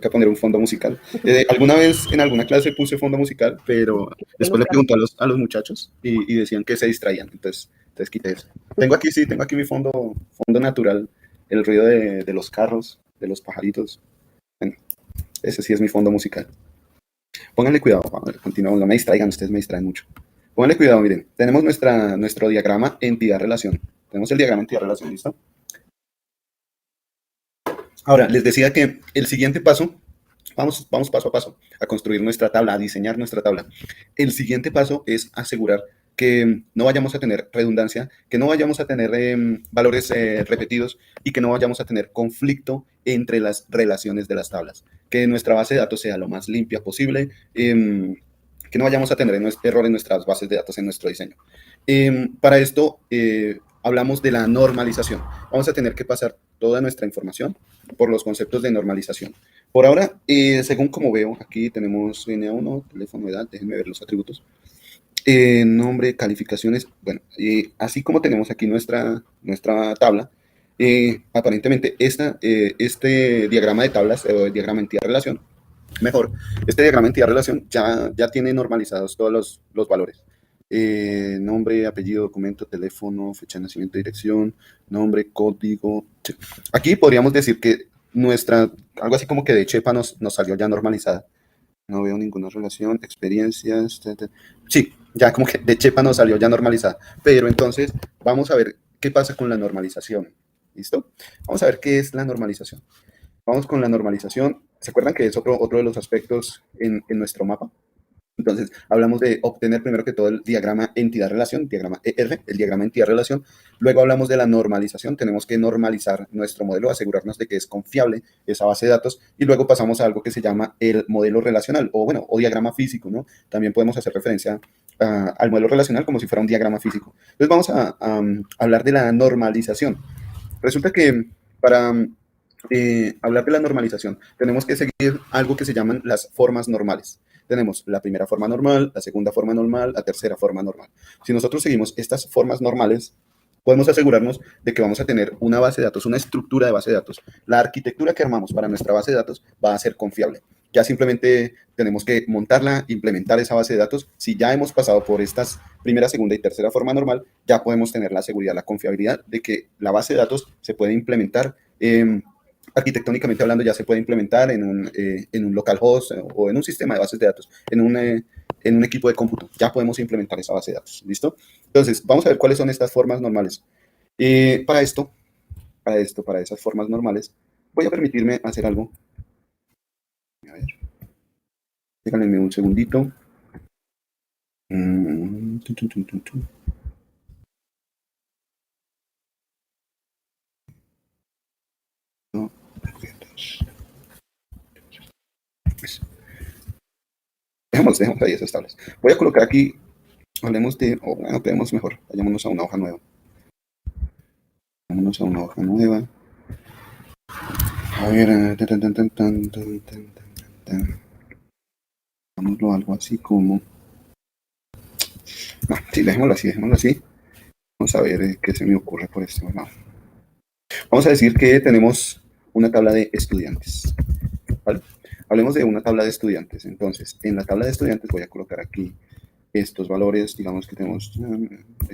tengo que poner un fondo musical. Alguna vez en alguna clase puse fondo musical, pero después le pregunté a los muchachos y decían que se distraían, entonces quité eso. Tengo aquí mi fondo natural, el ruido de los carros, de los pajaritos. Bueno, ese sí es mi fondo musical. Pónganle cuidado, continuamos, no me distraigan, ustedes me distraen mucho. Pónganle cuidado, miren, tenemos nuestro diagrama entidad-relación. Tenemos el diagrama entidad-relación, ¿listo? Ahora, les decía que el siguiente paso, vamos paso a paso a construir nuestra tabla, a diseñar nuestra tabla. El siguiente paso es asegurar que no vayamos a tener redundancia, que no vayamos a tener valores repetidos y que no vayamos a tener conflicto entre las relaciones de las tablas. Que nuestra base de datos sea lo más limpia posible, que no vayamos a tener error en nuestras bases de datos en nuestro diseño. Para esto hablamos de la normalización. Vamos a tener que pasar toda nuestra información por los conceptos de normalización. Por ahora, según como veo, aquí tenemos NA1, teléfono, edad, déjenme ver los atributos. Nombre, calificaciones, bueno, así como tenemos aquí nuestra tabla, aparentemente este diagrama de tablas, o el diagrama entidad-relación, mejor, este diagrama entidad-relación ya tiene normalizados todos los valores. Nombre, apellido, documento, teléfono, fecha de nacimiento, dirección, nombre, código. Aquí podríamos decir que algo así como que de Chepa nos salió ya normalizada. No veo ninguna relación, experiencias. Sí, ya como que de Chepa nos salió ya normalizada. Pero entonces vamos a ver qué pasa con la normalización. ¿Listo? Vamos a ver qué es la normalización. Vamos con la normalización. ¿Se acuerdan que es otro de los aspectos en nuestro mapa? Entonces, hablamos de obtener primero que todo el diagrama entidad-relación, diagrama ER, el diagrama entidad-relación. Luego hablamos de la normalización. Tenemos que normalizar nuestro modelo, asegurarnos de que es confiable esa base de datos. Y luego pasamos a algo que se llama el modelo relacional, o diagrama físico, ¿no? También podemos hacer referencia al modelo relacional como si fuera un diagrama físico. Entonces, vamos a hablar de la normalización. Resulta que para hablar de la normalización, tenemos que seguir algo que se llaman las formas normales. Tenemos la primera forma normal, la segunda forma normal, la tercera forma normal. Si nosotros seguimos estas formas normales, podemos asegurarnos de que vamos a tener una base de datos, una estructura de base de datos. La arquitectura que armamos para nuestra base de datos va a ser confiable. Ya simplemente tenemos que montarla, implementar esa base de datos. Si ya hemos pasado por estas primera, segunda y tercera forma normal, ya podemos tener la seguridad, la confiabilidad de que la base de datos se puede implementar. Arquitectónicamente hablando, ya se puede implementar en un localhost o en un sistema de bases de datos, en un equipo de cómputo. Ya podemos implementar esa base de datos. ¿Listo? Entonces, vamos a ver cuáles son estas formas normales. Para esas formas normales, voy a permitirme hacer algo. A ver, déjenme un segundito. No, dejemos ahí esas tablas. Voy a colocar aquí, hablemos de, o bueno, creemos mejor, vayámonos a una hoja nueva. Vámonos a una hoja nueva. A ver, hagámoslo algo así como... No, sí, dejémoslo así. Vamos a ver qué se me ocurre por este lado. Vamos a decir que tenemos una tabla de estudiantes, ¿vale? Hablemos de una tabla de estudiantes. Entonces, en la tabla de estudiantes voy a colocar aquí estos valores. Digamos que tenemos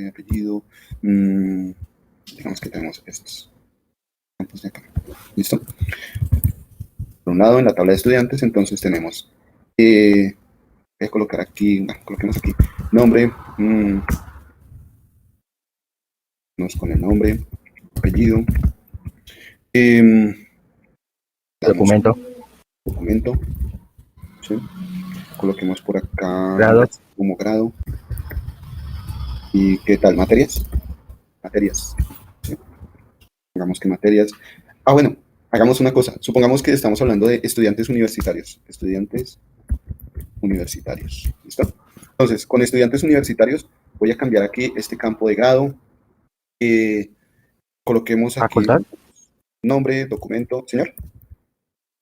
apellido, digamos que tenemos estos campos de acá. ¿Listo? Por un lado, en la tabla de estudiantes, entonces tenemos, voy a colocar aquí, bueno, coloquemos aquí, nombre, vamos con el nombre, apellido, Documento. documento, ¿sí? Coloquemos por acá Grado. como grado. ¿Y qué tal? ¿Materias? ¿Sí? Pongamos que materias. Ah, bueno, hagamos una cosa. Supongamos que estamos hablando de estudiantes universitarios. ¿Listo? Entonces, con estudiantes universitarios, voy a cambiar aquí este campo de grado. Coloquemos aquí Facultad. nombre, documento. Señor.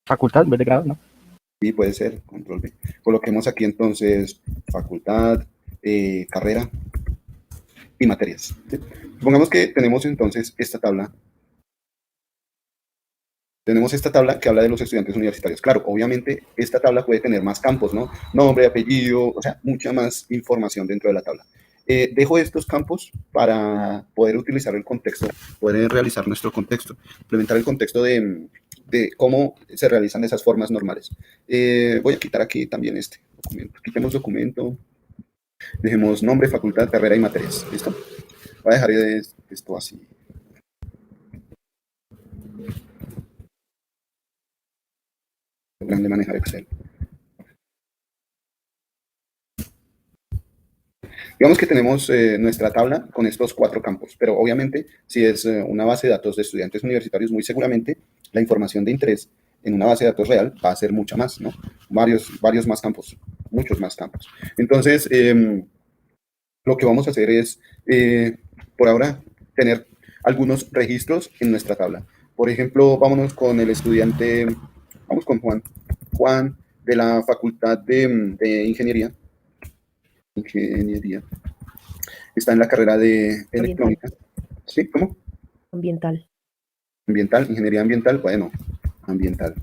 Facultad en vez de grado, ¿no? Sí, puede ser, control B. Coloquemos aquí entonces facultad, carrera y materias. ¿Sí? Supongamos que tenemos entonces esta tabla. Tenemos esta tabla que habla de los estudiantes universitarios. Claro, obviamente esta tabla puede tener más campos, ¿no? Nombre, apellido, o sea, mucha más información dentro de la tabla. Dejo estos campos para poder utilizar el contexto, poder realizar nuestro contexto, implementar el contexto de cómo se realizan esas formas normales. Voy a quitar aquí también este documento. Quitemos documento, dejemos nombre, facultad, carrera y materias. ¿Listo? Voy a dejar esto así. Grande manejar Excel. Digamos que tenemos nuestra tabla con estos 4 campos, pero obviamente si es una base de datos de estudiantes universitarios, muy seguramente la información de interés en una base de datos real va a ser mucha más, ¿no? Varios más campos, muchos más campos. Entonces, lo que vamos a hacer es, por ahora, tener algunos registros en nuestra tabla. Por ejemplo, vámonos con el estudiante, vamos con Juan. Juan, de la Facultad de Ingeniería. Está en la carrera de electrónica. ¿Sí? ¿Cómo? Ambiental. Ambiental, ingeniería ambiental. Bueno, ambiental.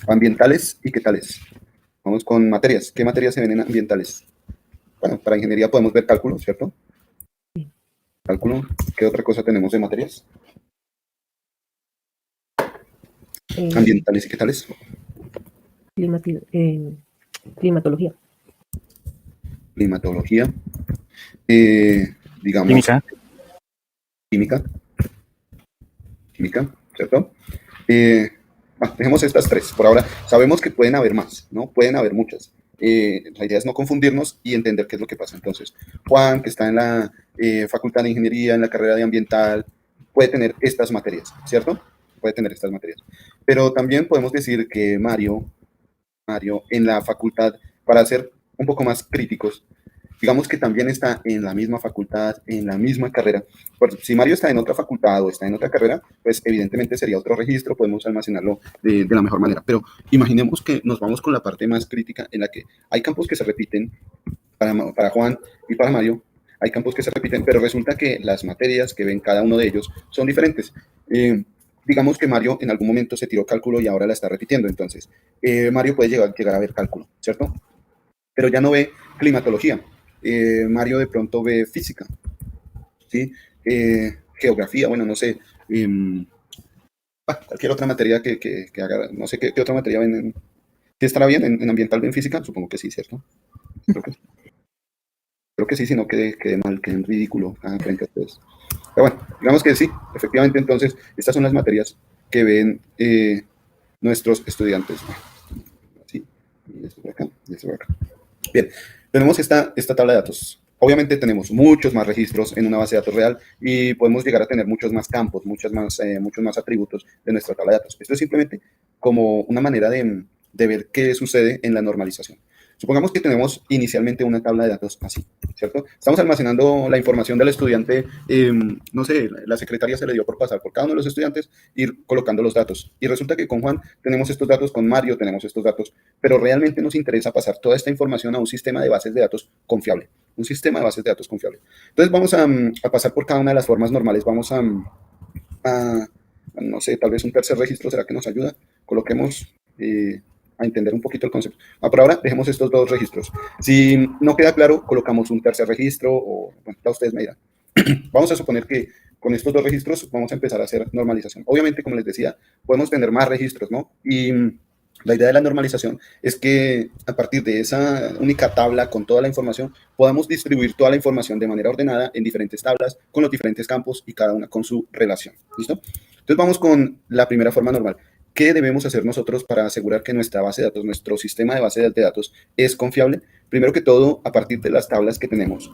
Ambientales y qué tales. Vamos con materias. ¿Qué materias se ven en ambientales? Bueno, para ingeniería podemos ver cálculo, ¿cierto? Sí. Cálculo. ¿Qué otra cosa tenemos de materias? Ambientales y qué tales. Climatología. Climatología. Digamos. Química. Química, ¿cierto? Dejemos estas 3 por ahora. Sabemos que pueden haber más, ¿no? Pueden haber muchas. La idea es no confundirnos y entender qué es lo que pasa. Entonces, Juan, que está en la Facultad de Ingeniería, en la carrera de Ambiental, puede tener estas materias, ¿cierto? Puede tener estas materias. Pero también podemos decir que Mario, en la facultad, para ser un poco más críticos, digamos que también está en la misma facultad, en la misma carrera. Pues, si Mario está en otra facultad o está en otra carrera, pues evidentemente sería otro registro, podemos almacenarlo de la mejor manera. Pero imaginemos que nos vamos con la parte más crítica en la que hay campos que se repiten para Juan y para Mario, hay campos que se repiten, pero resulta que las materias que ven cada uno de ellos son diferentes. Digamos que Mario en algún momento se tiró cálculo y ahora la está repitiendo, entonces Mario puede llegar a ver cálculo, ¿cierto? Pero ya no ve climatología. Mario de pronto ve física, ¿sí? Geografía, bueno, no sé, cualquier otra materia que haga, no sé qué otra materia ven. ¿Sí estará bien en ambiental, en física? Supongo que sí, ¿cierto? Creo que sí. Espero que sí, si no quede mal, quede en ridículo frente a ustedes. Pero bueno, digamos que sí, efectivamente, entonces, estas son las materias que ven nuestros estudiantes. Así, y esto por acá, y esto por acá. Bien, tenemos esta tabla de datos. Obviamente tenemos muchos más registros en una base de datos real y podemos llegar a tener muchos más campos, muchos más atributos de nuestra tabla de datos. Esto es simplemente como una manera de ver qué sucede en la normalización. Supongamos que tenemos inicialmente una tabla de datos así, ¿cierto? Estamos almacenando la información del estudiante, no sé, la secretaria se le dio por pasar por cada uno de los estudiantes, ir colocando los datos. Y resulta que con Juan tenemos estos datos, con Mario tenemos estos datos, pero realmente nos interesa pasar toda esta información a un sistema de bases de datos confiable. Un sistema de bases de datos confiable. Entonces vamos a pasar por cada una de las formas normales. Vamos no sé, tal vez un tercer registro, ¿será que nos ayuda? Coloquemos a entender un poquito el concepto. Por ahora dejemos estos dos registros. Si no queda claro, colocamos un tercer registro o, bueno, ya ustedes me dirán. Vamos a suponer que con estos dos registros vamos a empezar a hacer normalización. Obviamente, como les decía, podemos tener más registros, ¿no? Y la idea de la normalización es que a partir de esa única tabla con toda la información, podamos distribuir toda la información de manera ordenada en diferentes tablas, con los diferentes campos y cada una con su relación. ¿Listo? Entonces vamos con la primera forma normal. ¿Qué debemos hacer nosotros para asegurar que nuestra base de datos, nuestro sistema de base de datos es confiable? Primero que todo, a partir de las tablas que tenemos.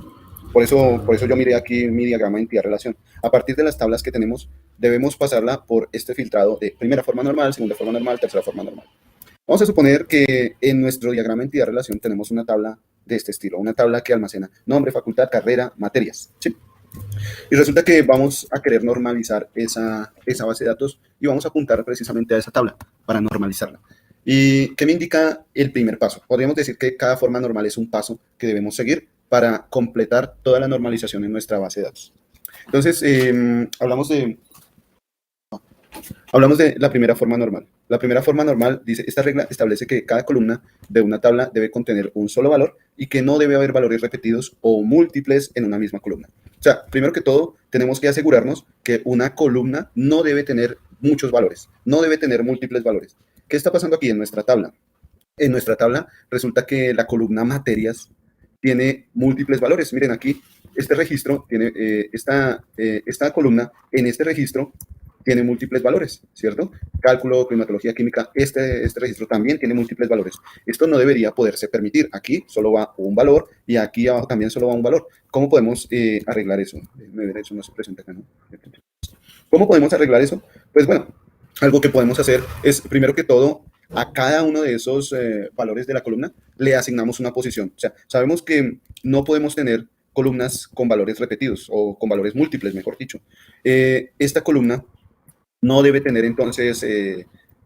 Por eso yo miré aquí mi diagrama de entidad-relación. A partir de las tablas que tenemos, debemos pasarla por este filtrado de primera forma normal, segunda forma normal, tercera forma normal. Vamos a suponer que en nuestro diagrama de entidad-relación tenemos una tabla de este estilo, una tabla que almacena nombre, facultad, carrera, materias. ¿Sí? Y resulta que vamos a querer normalizar esa base de datos y vamos a apuntar precisamente a esa tabla para normalizarla. ¿Y qué me indica el primer paso? Podríamos decir que cada forma normal es un paso que debemos seguir para completar toda la normalización en nuestra base de datos. Entonces, hablamos de la primera forma normal. La primera forma normal dice, esta regla establece que cada columna de una tabla debe contener un solo valor y que no debe haber valores repetidos o múltiples en una misma columna. O sea, primero que todo, tenemos que asegurarnos que una columna no debe tener muchos valores, no debe tener múltiples valores. ¿Qué está pasando aquí en nuestra tabla? En nuestra tabla resulta que la columna materias tiene múltiples valores. Miren aquí, este registro tiene, esta columna en este registro tiene múltiples valores, ¿cierto? Cálculo, climatología, química, este registro también tiene múltiples valores. Esto no debería poderse permitir. Aquí solo va un valor y aquí abajo también solo va un valor. ¿Cómo podemos arreglar eso? Eso no se presenta acá, ¿no? ¿Cómo podemos arreglar eso? Pues bueno, algo que podemos hacer es, primero que todo, a cada uno de esos valores de la columna le asignamos una posición. O sea, sabemos que no podemos tener columnas con valores repetidos o con valores múltiples, mejor dicho. Esta columna no debe tener entonces,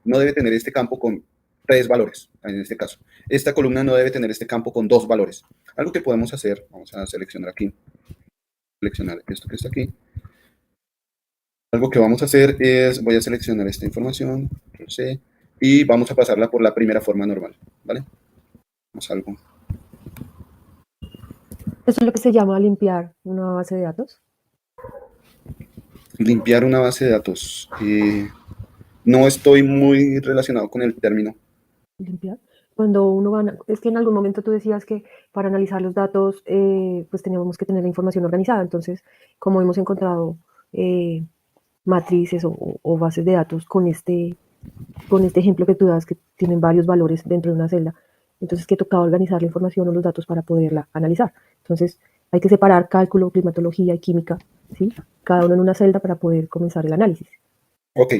no debe tener este campo con 3 valores, en este caso. Esta columna no debe tener este campo con 2 valores. Algo que podemos hacer, vamos a seleccionar aquí, seleccionar esto que está aquí. Algo que vamos a hacer es, voy a seleccionar esta información, y vamos a pasarla por la primera forma normal, ¿vale? Vamos a algo. ¿Eso es lo que se llama limpiar una base de datos? Limpiar una base de datos. No estoy muy relacionado con el término. Limpiar. Cuando uno va, es que en algún momento tú decías que para analizar los datos, pues teníamos que tener la información organizada. Entonces, como hemos encontrado matrices o bases de datos con este ejemplo que tú das, que tienen varios valores dentro de una celda, entonces que tocaba organizar la información o los datos para poderla analizar. Entonces, hay que separar cálculo, climatología y química, ¿sí? Cada uno en una celda para poder comenzar el análisis. Ok,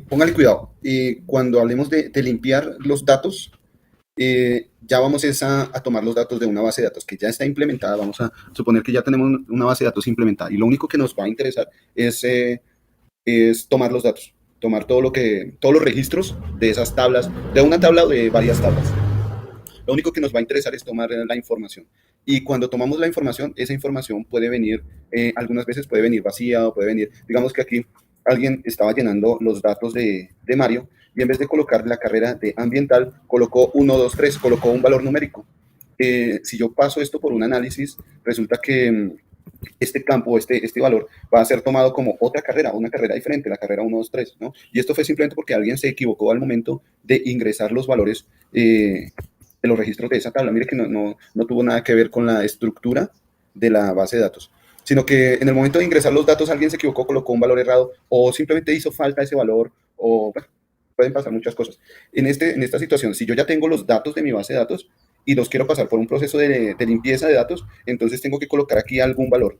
póngale cuidado. Cuando hablemos de limpiar los datos, ya vamos a tomar los datos de una base de datos que ya está implementada. Vamos a suponer que ya tenemos una base de datos implementada y lo único que nos va a interesar es tomar los datos, tomar todos los registros de esas tablas, de una tabla o de varias tablas. Lo único que nos va a interesar es tomar la información. Y cuando tomamos la información, esa información puede venir, algunas veces puede venir vacía o puede venir, digamos que aquí alguien estaba llenando los datos de Mario y en vez de colocar la carrera de ambiental, colocó 1, 2, 3, colocó un valor numérico. Si yo paso esto por un análisis, resulta que este campo, este valor, va a ser tomado como otra carrera, una carrera diferente, la carrera 1, 2, 3, ¿no? Y esto fue simplemente porque alguien se equivocó al momento de ingresar los valores de los registros de esa tabla. Mire que no tuvo nada que ver con la estructura de la base de datos, sino que en el momento de ingresar los datos alguien se equivocó, colocó un valor errado o simplemente hizo falta ese valor o bueno, pueden pasar muchas cosas. En esta situación, si yo ya tengo los datos de mi base de datos y los quiero pasar por un proceso de limpieza de datos, entonces tengo que colocar aquí algún valor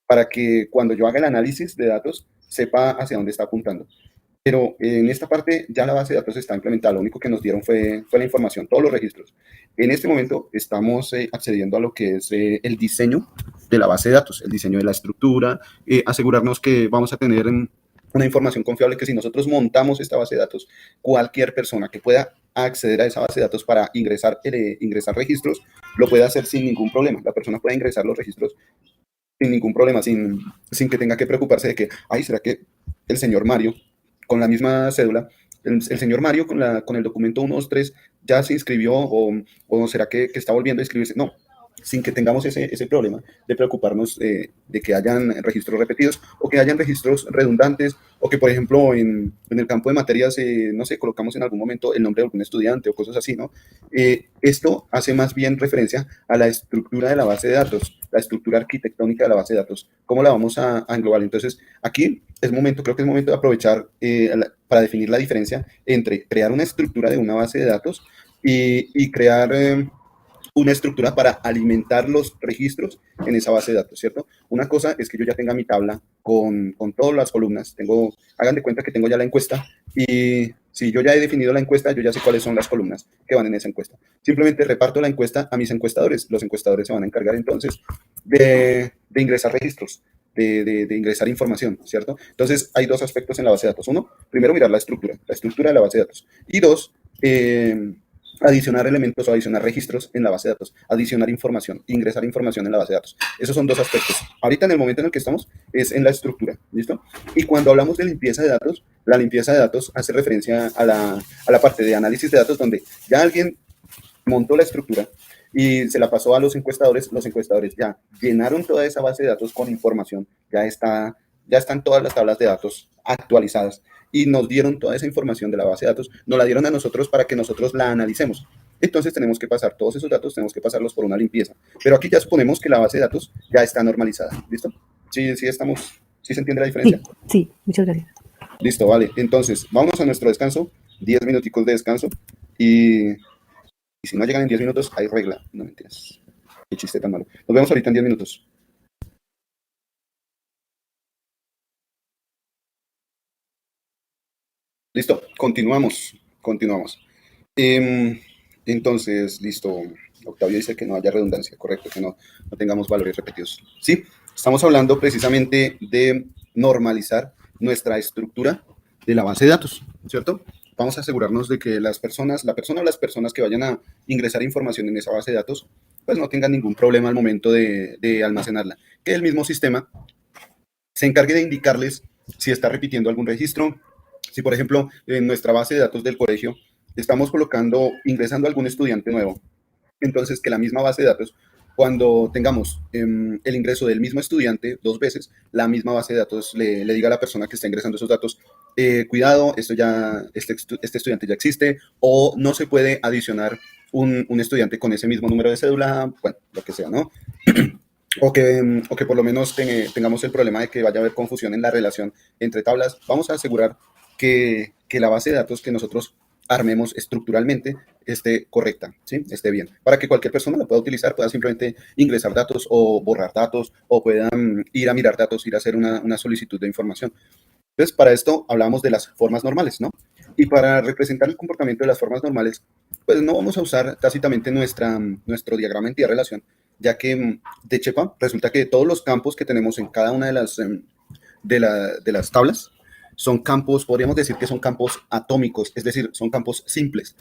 para que cuando yo haga el análisis de datos sepa hacia dónde está apuntando. Pero en esta parte ya la base de datos está implementada, lo único que nos dieron fue la información, todos los registros. En este momento estamos accediendo a lo que es el diseño de la base de datos, el diseño de la estructura, asegurarnos que vamos a tener una información confiable, que si nosotros montamos esta base de datos, cualquier persona que pueda acceder a esa base de datos para ingresar registros, lo puede hacer sin ningún problema. La persona puede ingresar los registros sin ningún problema, sin que tenga que preocuparse de que, ay, ¿será que el señor Mario, con la misma cédula, el señor Mario con el documento 123 ya se inscribió o será que está volviendo a inscribirse? No, sin que tengamos ese problema de preocuparnos de que hayan registros repetidos o que hayan registros redundantes o que, por ejemplo, en el campo de materias, no sé, colocamos en algún momento el nombre de algún estudiante o cosas así, ¿no? Esto hace más bien referencia a la estructura de la base de datos, la estructura arquitectónica de la base de datos, cómo la vamos a englobar. Entonces, aquí creo que es momento de aprovechar para definir la diferencia entre crear una estructura de una base de datos y crear una estructura para alimentar los registros en esa base de datos, ¿cierto? Una cosa es que yo ya tenga mi tabla con todas las columnas. Hagan de cuenta que tengo ya la encuesta y si yo ya he definido la encuesta, yo ya sé cuáles son las columnas que van en esa encuesta. Simplemente reparto la encuesta a mis encuestadores. Los encuestadores se van a encargar entonces de ingresar registros, de ingresar información, ¿cierto? Entonces, hay dos aspectos en la base de datos. Uno, primero mirar la estructura de la base de datos. Y dos, adicionar elementos o adicionar registros en la base de datos, adicionar información, ingresar información en la base de datos. Esos son dos aspectos. Ahorita en el momento en el que estamos es en la estructura, ¿listo? Y cuando hablamos de limpieza de datos, la limpieza de datos hace referencia a la parte de análisis de datos donde ya alguien montó la estructura y se la pasó a los encuestadores ya llenaron toda esa base de datos con información, ya están todas las tablas de datos actualizadas y nos dieron toda esa información de la base de datos, nos la dieron a nosotros para que nosotros la analicemos. Entonces tenemos que pasar todos esos datos, tenemos que pasarlos por una limpieza. Pero aquí ya suponemos que la base de datos ya está normalizada. ¿Listo? Sí se entiende la diferencia. Sí, muchas gracias. Listo, vale. Entonces, vámonos a nuestro descanso, 10 minuticos de descanso y si no llegan en 10 minutos, hay regla. No mentiras. Qué chiste tan malo. Nos vemos ahorita en 10 minutos. Listo, continuamos. Entonces, listo. Octavio dice que no haya redundancia, correcto, que no tengamos valores repetidos. Sí, estamos hablando precisamente de normalizar nuestra estructura de la base de datos, ¿cierto? Vamos a asegurarnos de que la persona o las personas que vayan a ingresar información en esa base de datos, pues no tengan ningún problema al momento de almacenarla. Que el mismo sistema se encargue de indicarles si está repitiendo algún registro. Si, por ejemplo, en nuestra base de datos del colegio estamos ingresando a algún estudiante nuevo, entonces que la misma base de datos, cuando tengamos el ingreso del mismo estudiante 2 veces, la misma base de datos le diga a la persona que está ingresando esos datos, cuidado, este estudiante ya existe, o no se puede adicionar un estudiante con ese mismo número de cédula, bueno, lo que sea, ¿no? O que por lo menos tengamos el problema de que vaya a haber confusión en la relación entre tablas. Vamos a asegurar que la base de datos que nosotros armemos estructuralmente esté correcta, ¿sí? Esté bien, para que cualquier persona la pueda utilizar, pueda simplemente ingresar datos o borrar datos, o puedan ir a mirar datos, ir a hacer una solicitud de información. Entonces, para esto hablamos de las formas normales, ¿no? Y para representar el comportamiento de las formas normales, pues no vamos a usar tácitamente nuestro diagrama entidad relación, ya que de Chepa resulta que todos los campos que tenemos en cada una de las tablas son campos, podríamos decir que son campos atómicos, es decir, son campos simples.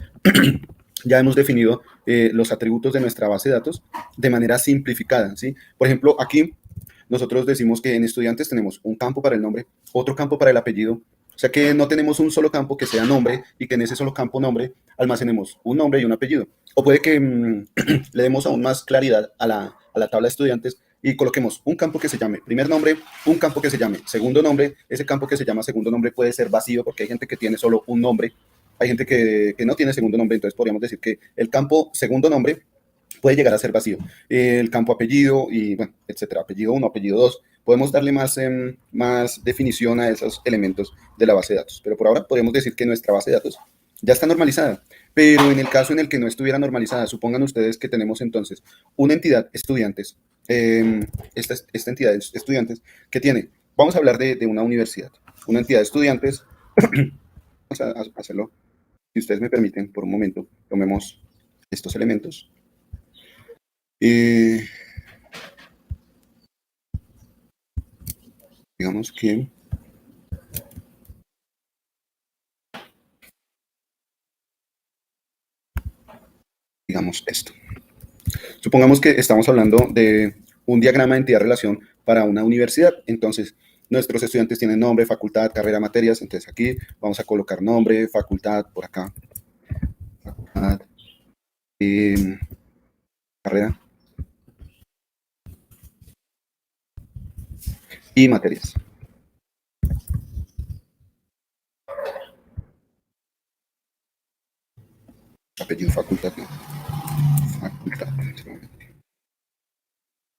Ya hemos definido los atributos de nuestra base de datos de manera simplificada, ¿sí? Por ejemplo, aquí nosotros decimos que en estudiantes tenemos un campo para el nombre, otro campo para el apellido, o sea que no tenemos un solo campo que sea nombre y que en ese solo campo nombre almacenemos un nombre y un apellido. O puede que le demos aún más claridad a la tabla de estudiantes y coloquemos un campo que se llame primer nombre, un campo que se llame segundo nombre. Ese campo que se llama segundo nombre puede ser vacío porque hay gente que tiene solo un nombre. hay gente que no tiene segundo nombre, entonces podríamos decir que el campo segundo nombre puede llegar a ser vacío. El campo apellido y, bueno, etcétera, apellido 1, apellido 2. Podemos darle más definición a esos elementos de la base de datos. Pero por ahora podemos decir que nuestra base de datos ya está normalizada. Pero en el caso en el que no estuviera normalizada, supongan ustedes que tenemos entonces una entidad estudiantes, esta entidad de estudiantes que tiene, vamos a hablar de una universidad, una entidad de estudiantes, vamos a hacerlo, si ustedes me permiten, por un momento, tomemos estos elementos. Digamos que digamos esto. Supongamos que estamos hablando de un diagrama de entidad-relación para una universidad. Entonces, nuestros estudiantes tienen nombre, facultad, carrera, materias. Entonces, aquí vamos a colocar nombre, facultad, por acá. Facultad, carrera y materias. Apellido, facultad, no. Facultad.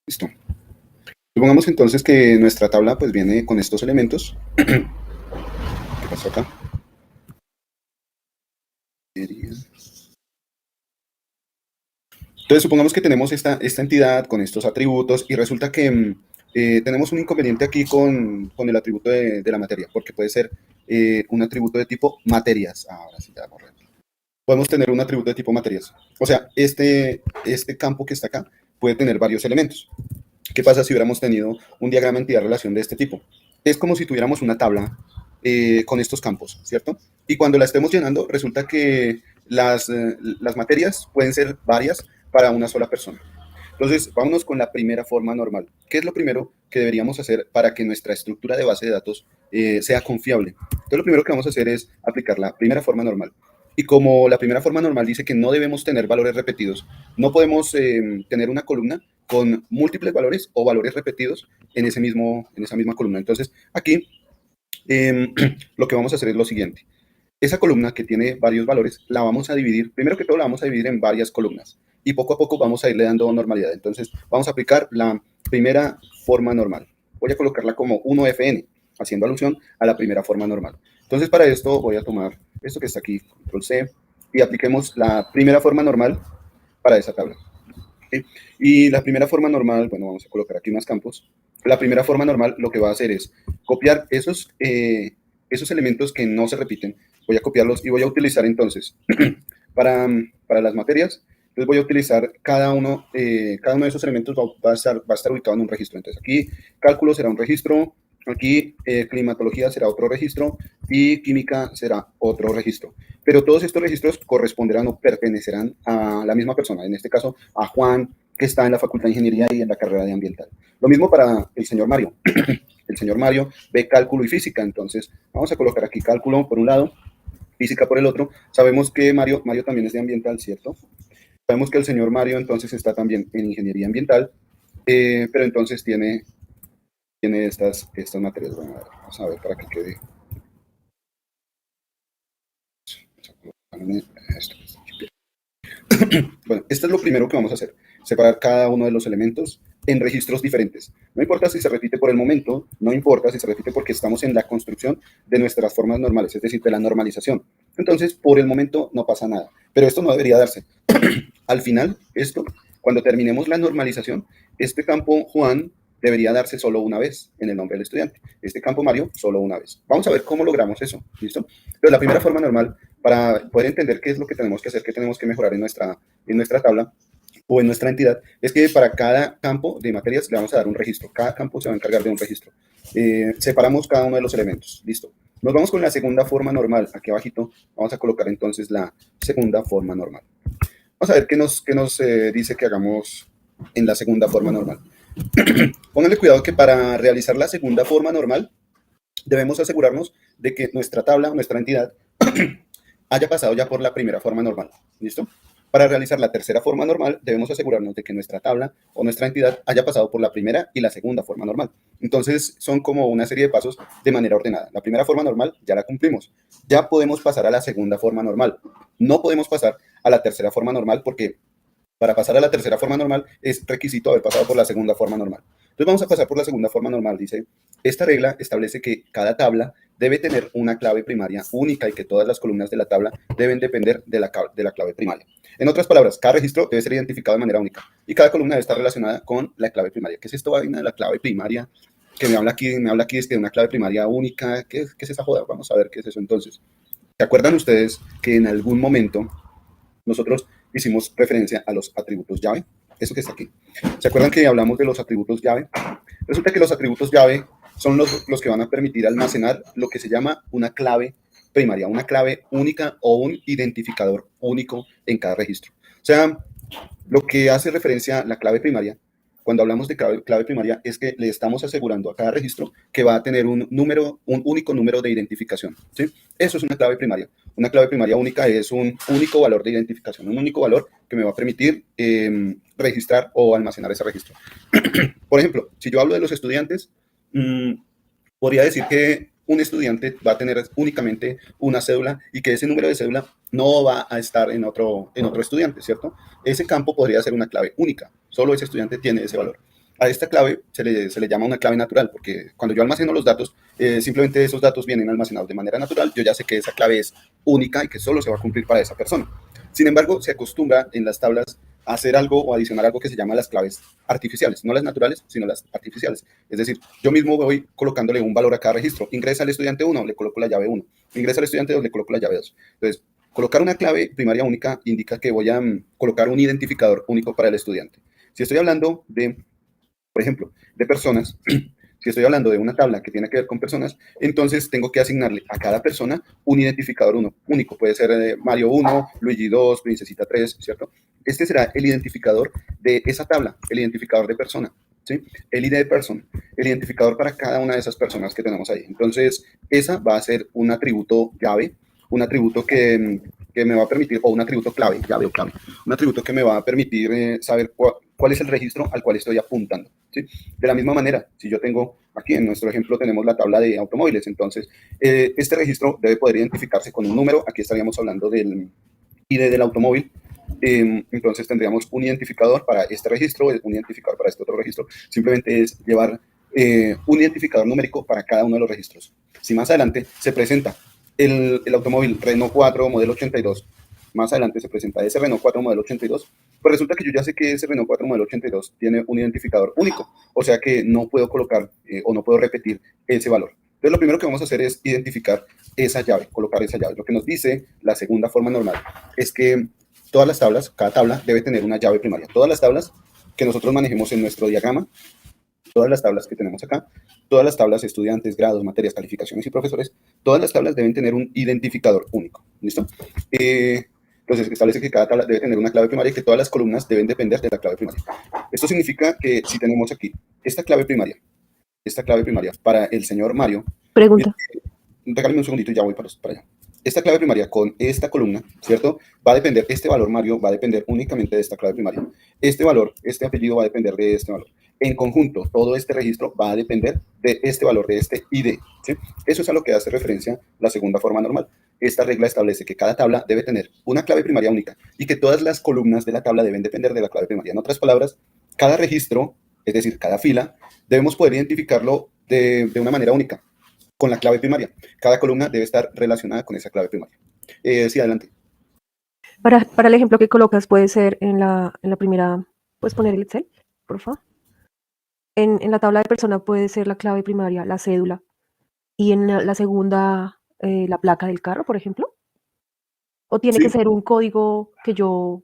Listo. Supongamos entonces que nuestra tabla pues viene con estos elementos. ¿Qué pasó acá? Entonces supongamos que tenemos esta entidad con estos atributos y resulta que tenemos un inconveniente aquí con el atributo de la materia, porque puede ser un atributo de tipo materias. Ahora sí, ya borré. Podemos tener un atributo de tipo materias. O sea, este campo que está acá puede tener varios elementos. ¿Qué pasa si hubiéramos tenido un diagrama entidad-relación de este tipo? Es como si tuviéramos una tabla con estos campos, ¿cierto? Y cuando la estemos llenando, resulta que las materias pueden ser varias para una sola persona. Entonces, vámonos con la primera forma normal. ¿Qué es lo primero que deberíamos hacer para que nuestra estructura de base de datos sea confiable? Entonces, lo primero que vamos a hacer es aplicar la primera forma normal. Y como la primera forma normal dice que no debemos tener valores repetidos, no podemos tener una columna con múltiples valores o valores repetidos en esa misma columna. Entonces, aquí lo que vamos a hacer es lo siguiente. Esa columna que tiene varios valores, la vamos a dividir, primero que todo la vamos a dividir en varias columnas y poco a poco vamos a irle dando normalidad. Entonces, vamos a aplicar la primera forma normal. Voy a colocarla como 1FN, haciendo alusión a la primera forma normal. Entonces, para esto voy a tomar esto que está aquí, control C, y apliquemos la primera forma normal para esa tabla. ¿Sí? Y la primera forma normal, bueno, vamos a colocar aquí más campos. La primera forma normal lo que va a hacer es copiar esos elementos que no se repiten. Voy a copiarlos y voy a utilizar entonces para las materias. Entonces voy a utilizar cada uno de esos elementos va a estar ubicado en un registro. Entonces aquí cálculo será un registro, aquí climatología será otro registro y química será otro registro. Pero todos estos registros corresponderán o pertenecerán a la misma persona, en este caso a Juan, que está en la Facultad de Ingeniería y en la carrera de Ambiental. Lo mismo para el señor Mario. El señor Mario ve cálculo y física, entonces vamos a colocar aquí cálculo por un lado, física por el otro. Sabemos que Mario también es de ambiental, ¿cierto? Sabemos que el señor Mario entonces está también en ingeniería ambiental, pero entonces tiene estas materias. Bueno, vamos a ver para que quede. Bueno, esto es lo primero que vamos a hacer, separar cada uno de los elementos en registros diferentes. No importa si se repite por el momento, no importa si se repite porque estamos en la construcción de nuestras formas normales, es decir, de la normalización. Entonces, por el momento no pasa nada, pero esto no debería darse. Al final, cuando terminemos la normalización, este campo Juan debería darse solo una vez en el nombre del estudiante. Este campo Mario, solo una vez. Vamos a ver cómo logramos eso, ¿listo? Entonces, la primera forma normal, para poder entender qué es lo que tenemos que hacer, qué tenemos que mejorar en nuestra tabla o en nuestra entidad, es que para cada campo de materias le vamos a dar un registro. Cada campo se va a encargar de un registro. Separamos cada uno de los elementos, listo. Nos vamos con la segunda forma normal. Aquí abajito vamos a colocar entonces la segunda forma normal. Vamos a ver qué nos dice que hagamos en la segunda forma normal. Pónganle cuidado que para realizar la segunda forma normal debemos asegurarnos de que nuestra tabla, nuestra entidad, haya pasado ya por la primera forma normal. ¿Listo? Para realizar la tercera forma normal, debemos asegurarnos de que nuestra tabla o nuestra entidad haya pasado por la primera y la segunda forma normal. Entonces, son como una serie de pasos de manera ordenada. La primera forma normal ya la cumplimos. Ya podemos pasar a la segunda forma normal. No podemos pasar a la tercera forma normal porque para pasar a la tercera forma normal es requisito haber pasado por la segunda forma normal. Entonces vamos a pasar por la segunda forma normal. Dice, esta regla establece que cada tabla debe tener una clave primaria única y que todas las columnas de la tabla deben depender de la clave primaria. En otras palabras, cada registro debe ser identificado de manera única y cada columna debe estar relacionada con la clave primaria. ¿Qué es esto, vaina de la clave primaria? Que me habla aquí es que de una clave primaria única. ¿Qué es esa joda? Vamos a ver qué es eso entonces. ¿Se acuerdan ustedes que en algún momento nosotros hicimos referencia a los atributos llave? Eso que está aquí. ¿Se acuerdan que hablamos de los atributos llave? Resulta que los atributos llave son los que van a permitir almacenar lo que se llama una clave primaria, una clave única o un identificador único en cada registro. O sea, lo que hace referencia a la clave primaria, cuando hablamos de clave primaria, es que le estamos asegurando a cada registro que va a tener un único número de identificación, ¿sí? Eso es una clave primaria. Una clave primaria única es un único valor de identificación, un único valor que me va a permitir registrar o almacenar ese registro. Por ejemplo, si yo hablo de los estudiantes, podría decir que un estudiante va a tener únicamente una cédula y que ese número de cédula no va a estar en otro estudiante, ¿cierto? Ese campo podría ser una clave única, solo ese estudiante tiene ese valor. A esta clave se le llama una clave natural, porque cuando yo almaceno los datos, simplemente esos datos vienen almacenados de manera natural, yo ya sé que esa clave es única y que solo se va a cumplir para esa persona. Sin embargo, se acostumbra en las tablas a hacer algo o adicionar algo que se llama las claves artificiales, no las naturales, sino las artificiales. Es decir, yo mismo voy colocándole un valor a cada registro. Ingresa al estudiante 1, le coloco la llave 1. Ingresa al estudiante 2, le coloco la llave 2. Entonces, colocar una clave primaria única indica que voy a colocar un identificador único para el estudiante. Si estoy hablando de, por ejemplo, de personas, si estoy hablando de una tabla que tiene que ver con personas, entonces tengo que asignarle a cada persona un identificador único. Puede ser Mario 1, Luigi 2, Princesita 3, ¿cierto? Este será el identificador de esa tabla, el identificador de persona, ¿sí? El ID de person, el identificador para cada una de esas personas que tenemos ahí. Entonces, esa va a ser un atributo llave, un atributo que me va a permitir, o un atributo clave, llave o clave, un atributo que me va a permitir saber cuál es el registro al cual estoy apuntando, ¿sí? De la misma manera, si yo tengo, aquí en nuestro ejemplo tenemos la tabla de automóviles, entonces este registro debe poder identificarse con un número, aquí estaríamos hablando del ID del automóvil, entonces tendríamos un identificador para este registro, un identificador para este otro registro, simplemente es llevar un identificador numérico para cada uno de los registros. Si más adelante se presenta el automóvil Renault 4 modelo 82, más adelante se presenta ese Renault 4 modelo 82, pues resulta que yo ya sé que ese Renault 4 modelo 82 tiene un identificador único, o sea que no puedo colocar o no puedo repetir ese valor. Entonces lo primero que vamos a hacer es identificar esa llave, colocar esa llave. Lo que nos dice la segunda forma normal es que todas las tablas, cada tabla debe tener una llave primaria. Todas las tablas que nosotros manejemos en nuestro diagrama, todas las tablas que tenemos acá, todas las tablas estudiantes, grados, materias, calificaciones y profesores, todas las tablas deben tener un identificador único. ¿Listo? Entonces, establece que cada tabla debe tener una clave primaria y que todas las columnas deben depender de la clave primaria. Esto significa que si tenemos aquí esta clave primaria para el señor Mario. Pregunta. Regálame un segundito y ya voy para allá. Esta clave primaria con esta columna, ¿cierto? Va a depender, este valor Mario va a depender únicamente de esta clave primaria. Este valor, este apellido va a depender de este valor. En conjunto, todo este registro va a depender de este valor, de este ID, ¿sí? Eso es a lo que hace referencia la segunda forma normal. Esta regla establece que cada tabla debe tener una clave primaria única y que todas las columnas de la tabla deben depender de la clave primaria. En otras palabras, cada registro, es decir, cada fila, debemos poder identificarlo de una manera única, con la clave primaria. Cada columna debe estar relacionada con esa clave primaria. Sí, adelante. Para el ejemplo que colocas, puede ser en la primera, ¿puedes poner el Excel, por favor? En la tabla de persona puede ser la clave primaria, la cédula, y en la segunda, la placa del carro, por ejemplo. ¿O tiene que ser un código que yo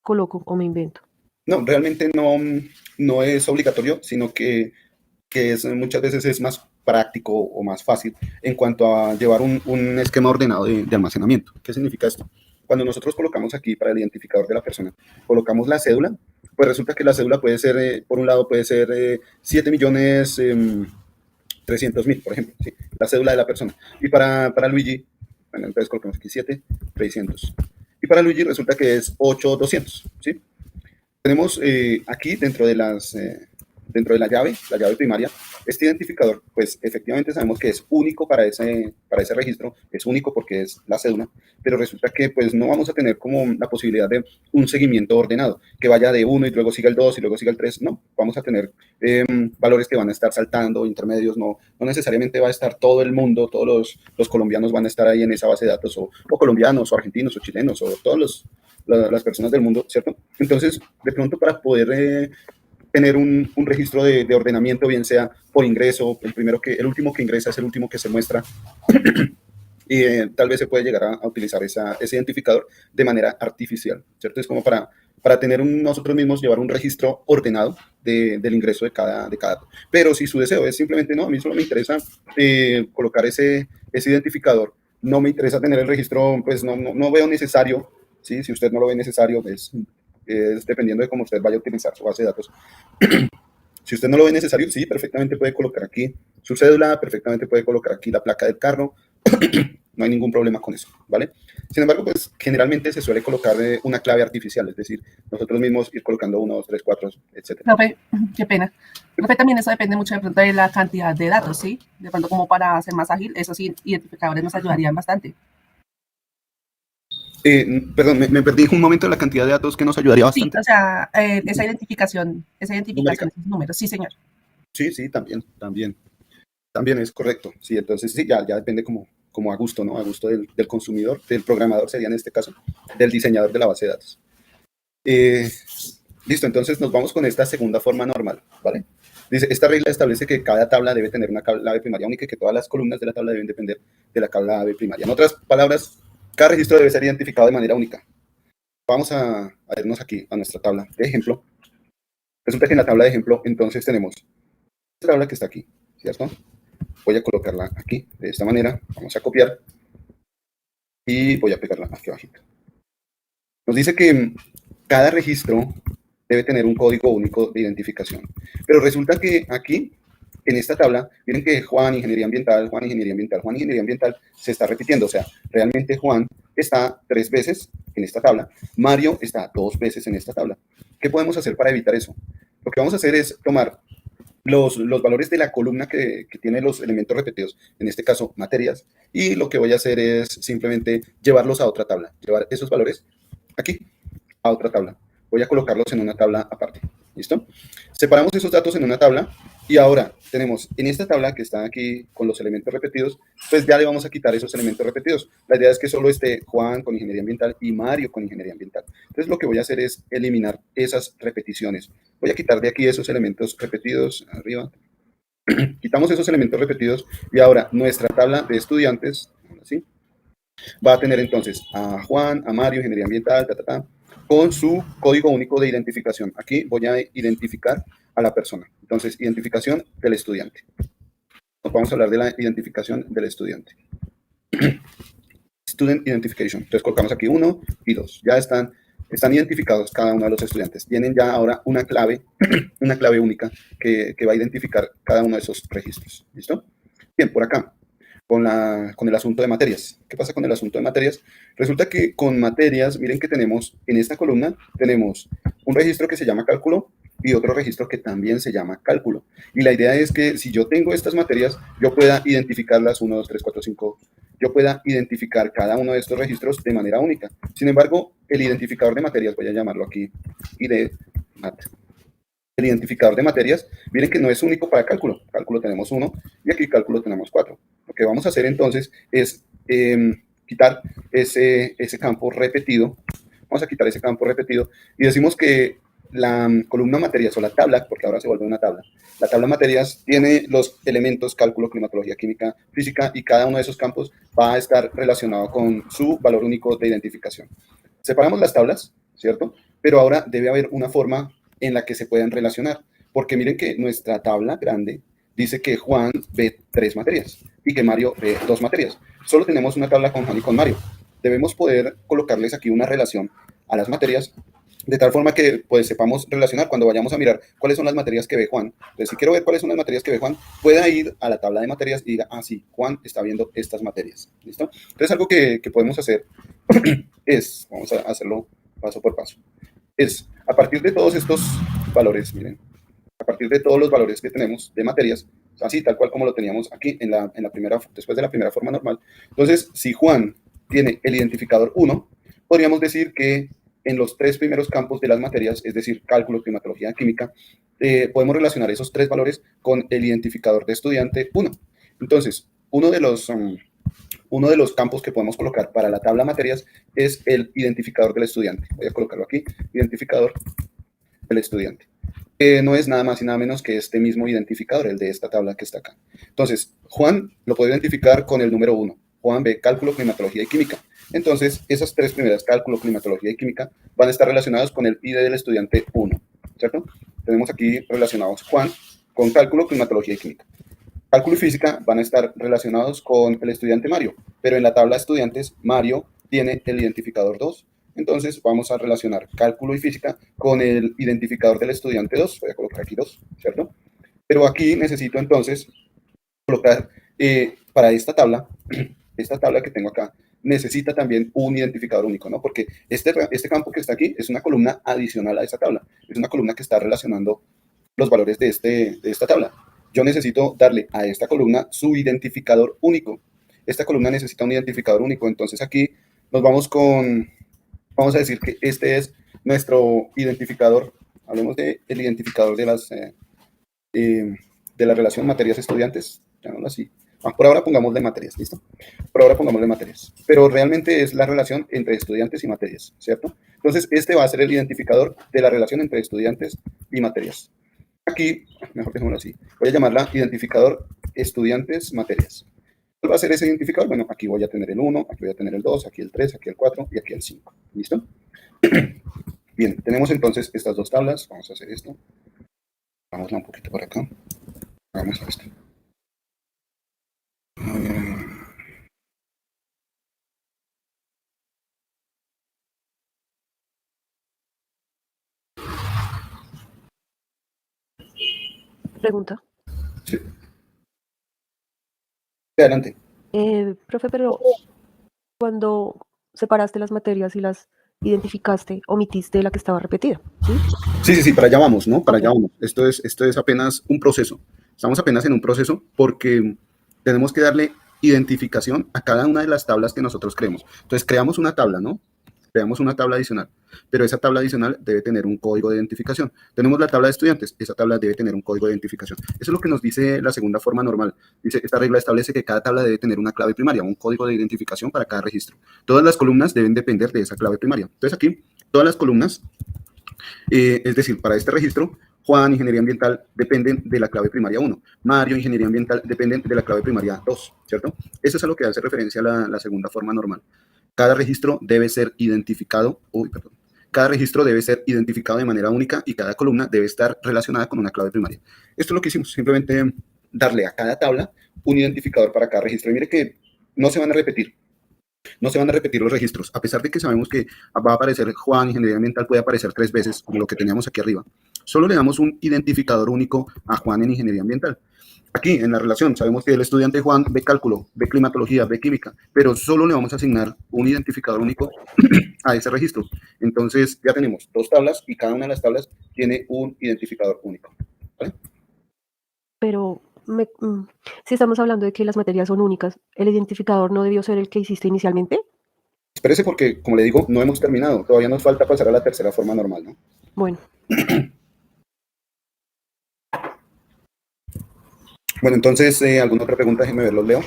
coloco o me invento? No, realmente no es obligatorio, sino que muchas veces es más práctico o más fácil en cuanto a llevar un esquema ordenado de almacenamiento. ¿Qué significa esto? Cuando nosotros colocamos aquí para el identificador de la persona, colocamos la cédula, pues resulta que la cédula puede ser, por un lado puede ser 7.300.000, por ejemplo, ¿sí? La cédula de la persona. Y para Luigi, bueno, entonces colocamos aquí 7.300.000. Y para Luigi resulta que es 8200, ¿sí? Tenemos aquí dentro de la llave primaria, este identificador, pues efectivamente sabemos que es único para ese registro, es único porque es la cédula, pero resulta que pues no vamos a tener como la posibilidad de un seguimiento ordenado, que vaya de 1 y luego siga el 2 y luego siga el 3, no, vamos a tener valores que van a estar saltando, intermedios, no necesariamente va a estar todo el mundo, todos los colombianos van a estar ahí en esa base de datos, o colombianos, o argentinos, o chilenos, o todas las personas del mundo, ¿cierto? Entonces, de pronto para poder tener un registro de ordenamiento, bien sea por ingreso, el último que ingresa es el último que se muestra, y tal vez se puede llegar a utilizar ese identificador de manera artificial, ¿cierto? Es como para tener nosotros mismos llevar un registro ordenado del ingreso de cada dato. Pero si su deseo es simplemente, no, a mí solo me interesa colocar ese identificador, no me interesa tener el registro, pues no veo necesario, ¿sí? Si usted no lo ve necesario, pues es dependiendo de cómo usted vaya a utilizar su base de datos. Si usted no lo ve necesario, sí, perfectamente puede colocar aquí su cédula, perfectamente puede colocar aquí la placa del carro, no hay ningún problema con eso, ¿vale? Sin embargo, pues generalmente se suele colocar una clave artificial, es decir, nosotros mismos ir colocando 1, 2, 3, 4, etc. Profe, qué pena. Profe, también eso depende mucho de pronto de la cantidad de datos, ¿sí? De pronto como para ser más ágil, esos identificadores nos ayudarían bastante. Perdón, me perdí un momento de la cantidad de datos que nos ayudaría bastante. Sí, o sea, esa identificación, esos números, sí, señor. Sí, también es correcto. Sí, entonces sí, ya depende como a gusto, ¿no? A gusto del consumidor, del programador sería en este caso, del diseñador de la base de datos. Listo, entonces nos vamos con esta segunda forma normal, ¿vale? Dice, esta regla establece que cada tabla debe tener una clave primaria única y que todas las columnas de la tabla deben depender de la clave primaria. En otras palabras, cada registro debe ser identificado de manera única. Vamos a irnos aquí a nuestra tabla de ejemplo. Resulta que en la tabla de ejemplo, entonces tenemos esta tabla que está aquí, ¿cierto? Voy a colocarla aquí, de esta manera. Vamos a copiar y voy a pegarla aquí abajito. Nos dice que cada registro debe tener un código único de identificación. Pero resulta que aquí, en esta tabla, miren que Juan, Ingeniería Ambiental, Juan, Ingeniería Ambiental, Juan, Ingeniería Ambiental, se está repitiendo. O sea, realmente Juan está 3 veces en esta tabla, Mario está 2 veces en esta tabla. ¿Qué podemos hacer para evitar eso? Lo que vamos a hacer es tomar los valores de la columna que tiene los elementos repetidos, en este caso materias, y lo que voy a hacer es simplemente llevarlos a otra tabla, llevar esos valores aquí a otra tabla. Voy a colocarlos en una tabla aparte, ¿listo? Separamos esos datos en una tabla y ahora tenemos en esta tabla que está aquí con los elementos repetidos, pues ya le vamos a quitar esos elementos repetidos. La idea es que solo esté Juan con Ingeniería Ambiental y Mario con Ingeniería Ambiental. Entonces lo que voy a hacer es eliminar esas repeticiones. Voy a quitar de aquí esos elementos repetidos, arriba. Quitamos esos elementos repetidos y ahora nuestra tabla de estudiantes, ¿sí? Va a tener entonces a Juan, a Mario, Ingeniería Ambiental, con su código único de identificación. Aquí voy a identificar a la persona. Entonces, identificación del estudiante. Nos vamos a hablar de la identificación del estudiante. Student Identification. Entonces, colocamos aquí 1 y 2. Ya están identificados cada uno de los estudiantes. Tienen ya ahora una clave única que va a identificar cada uno de esos registros. ¿Listo? Bien, por acá. Con el asunto de materias. ¿Qué pasa con el asunto de materias? Resulta que con materias, miren que tenemos en esta columna, tenemos un registro que se llama cálculo y otro registro que también se llama cálculo. Y la idea es que si yo tengo estas materias, yo pueda identificarlas 1, 2, 3, 4, 5, yo pueda identificar cada uno de estos registros de manera única. Sin embargo, el identificador de materias, voy a llamarlo aquí, ID-MAT. El identificador de materias, miren que no es único para cálculo. Cálculo tenemos 1 y aquí cálculo tenemos 4. Lo que vamos a hacer entonces es quitar ese campo repetido. Vamos a quitar ese campo repetido y decimos que la columna materias o la tabla, porque ahora se vuelve una tabla, la tabla materias tiene los elementos cálculo, climatología, química, física y cada uno de esos campos va a estar relacionado con su valor único de identificación. Separamos las tablas, ¿cierto? Pero ahora debe haber una forma en la que se puedan relacionar, porque miren que nuestra tabla grande dice que Juan ve 3 materias y que Mario ve 2 materias. Solo tenemos una tabla con Juan y con Mario. Debemos poder colocarles aquí una relación a las materias de tal forma que pues sepamos relacionar cuando vayamos a mirar cuáles son las materias que ve Juan. Entonces, si quiero ver cuáles son las materias que ve Juan, pueda ir a la tabla de materias y diga, ah, sí, Juan está viendo estas materias. ¿Listo? Entonces, algo que podemos hacer es, vamos a hacerlo paso por paso, es a partir de todos estos valores, miren, a partir de todos los valores que tenemos de materias, así tal cual como lo teníamos aquí en la primera, después de la primera forma normal. Entonces, si Juan tiene el identificador 1, podríamos decir que en los 3 primeros campos de las materias, es decir, cálculo, climatología, química, podemos relacionar esos 3 valores con el identificador de estudiante 1. Entonces, uno de los campos que podemos colocar para la tabla materias es el identificador del estudiante. Voy a colocarlo aquí, identificador del estudiante. No es nada más y nada menos que este mismo identificador, el de esta tabla que está acá. Entonces, Juan lo puede identificar con el número 1. Juan ve cálculo, climatología y química. Entonces, esas 3 primeras, cálculo, climatología y química, van a estar relacionadas con el ID del estudiante 1, ¿cierto? Tenemos aquí relacionados Juan con cálculo, climatología y química. Cálculo y física van a estar relacionados con el estudiante Mario, pero en la tabla de estudiantes, Mario tiene el identificador 2. Entonces vamos a relacionar cálculo y física con el identificador del estudiante 2. Voy a colocar aquí 2, ¿cierto? Pero aquí necesito entonces colocar para esta tabla que tengo acá, necesita también un identificador único, ¿no? Porque este campo que está aquí es una columna adicional a esa tabla. Es una columna que está relacionando los valores de esta tabla. Yo necesito darle a esta columna su identificador único. Esta columna necesita un identificador único. Entonces aquí nos vamos vamos a decir que este es nuestro identificador. Hablemos del identificador de la relación materias-estudiantes. Llamémoslo así. Por ahora pongámosle materias, ¿listo? Por ahora pongámosle materias. Pero realmente es la relación entre estudiantes y materias, ¿cierto? Entonces, este va a ser el identificador de la relación entre estudiantes y materias. Aquí, mejor dejémoslo así, voy a llamarla identificador estudiantes materias. ¿Cuál va a ser ese identificador? Bueno, aquí voy a tener el 1, aquí voy a tener el 2, aquí el 3, aquí el 4 y aquí el 5. ¿Listo? Bien, tenemos entonces estas dos tablas. Vamos a hacer esto. Vamos un poquito por acá. Hagamos esto. Pregunta. Sí. Adelante. Profe, pero cuando separaste las materias y las identificaste, omitiste la que estaba repetida, ¿sí? Sí, para allá vamos, ¿no? Para allá vamos. Esto es apenas un proceso. Estamos apenas en un proceso porque tenemos que darle identificación a cada una de las tablas que nosotros creemos. Entonces, creamos una tabla, ¿no? Creamos una tabla adicional, pero esa tabla adicional debe tener un código de identificación. Tenemos la tabla de estudiantes, esa tabla debe tener un código de identificación. Eso es lo que nos dice la segunda forma normal. Dice, esta regla establece que cada tabla debe tener una clave primaria, un código de identificación para cada registro. Todas las columnas deben depender de esa clave primaria. Entonces aquí, todas las columnas, es decir, para este registro, Juan, Ingeniería Ambiental, dependen de la clave primaria 1. Mario, Ingeniería Ambiental, dependen de la clave primaria 2, ¿cierto? Eso es a lo que hace referencia la segunda forma normal. Cada registro debe ser identificado, cada registro debe ser identificado de manera única y cada columna debe estar relacionada con una clave primaria. Esto es lo que hicimos, simplemente darle a cada tabla un identificador para cada registro. Y mire que no se van a repetir. No se van a repetir los registros, a pesar de que sabemos que va a aparecer Juan, Ingeniería Ambiental puede aparecer 3 veces, como lo que teníamos aquí arriba. Solo le damos un identificador único a Juan en Ingeniería Ambiental. Aquí, en la relación, sabemos que el estudiante Juan ve cálculo, ve climatología, ve química, pero solo le vamos a asignar un identificador único a ese registro. Entonces, ya tenemos 2 tablas y cada una de las tablas tiene un identificador único. ¿Vale? Pero si estamos hablando de que las materias son únicas, ¿el identificador no debió ser el que hiciste inicialmente? Espérese porque, como le digo, no hemos terminado. Todavía nos falta pasar a la tercera forma normal, ¿no? Bueno. Bueno, entonces, ¿alguna otra pregunta? Déjenme ver, los leo.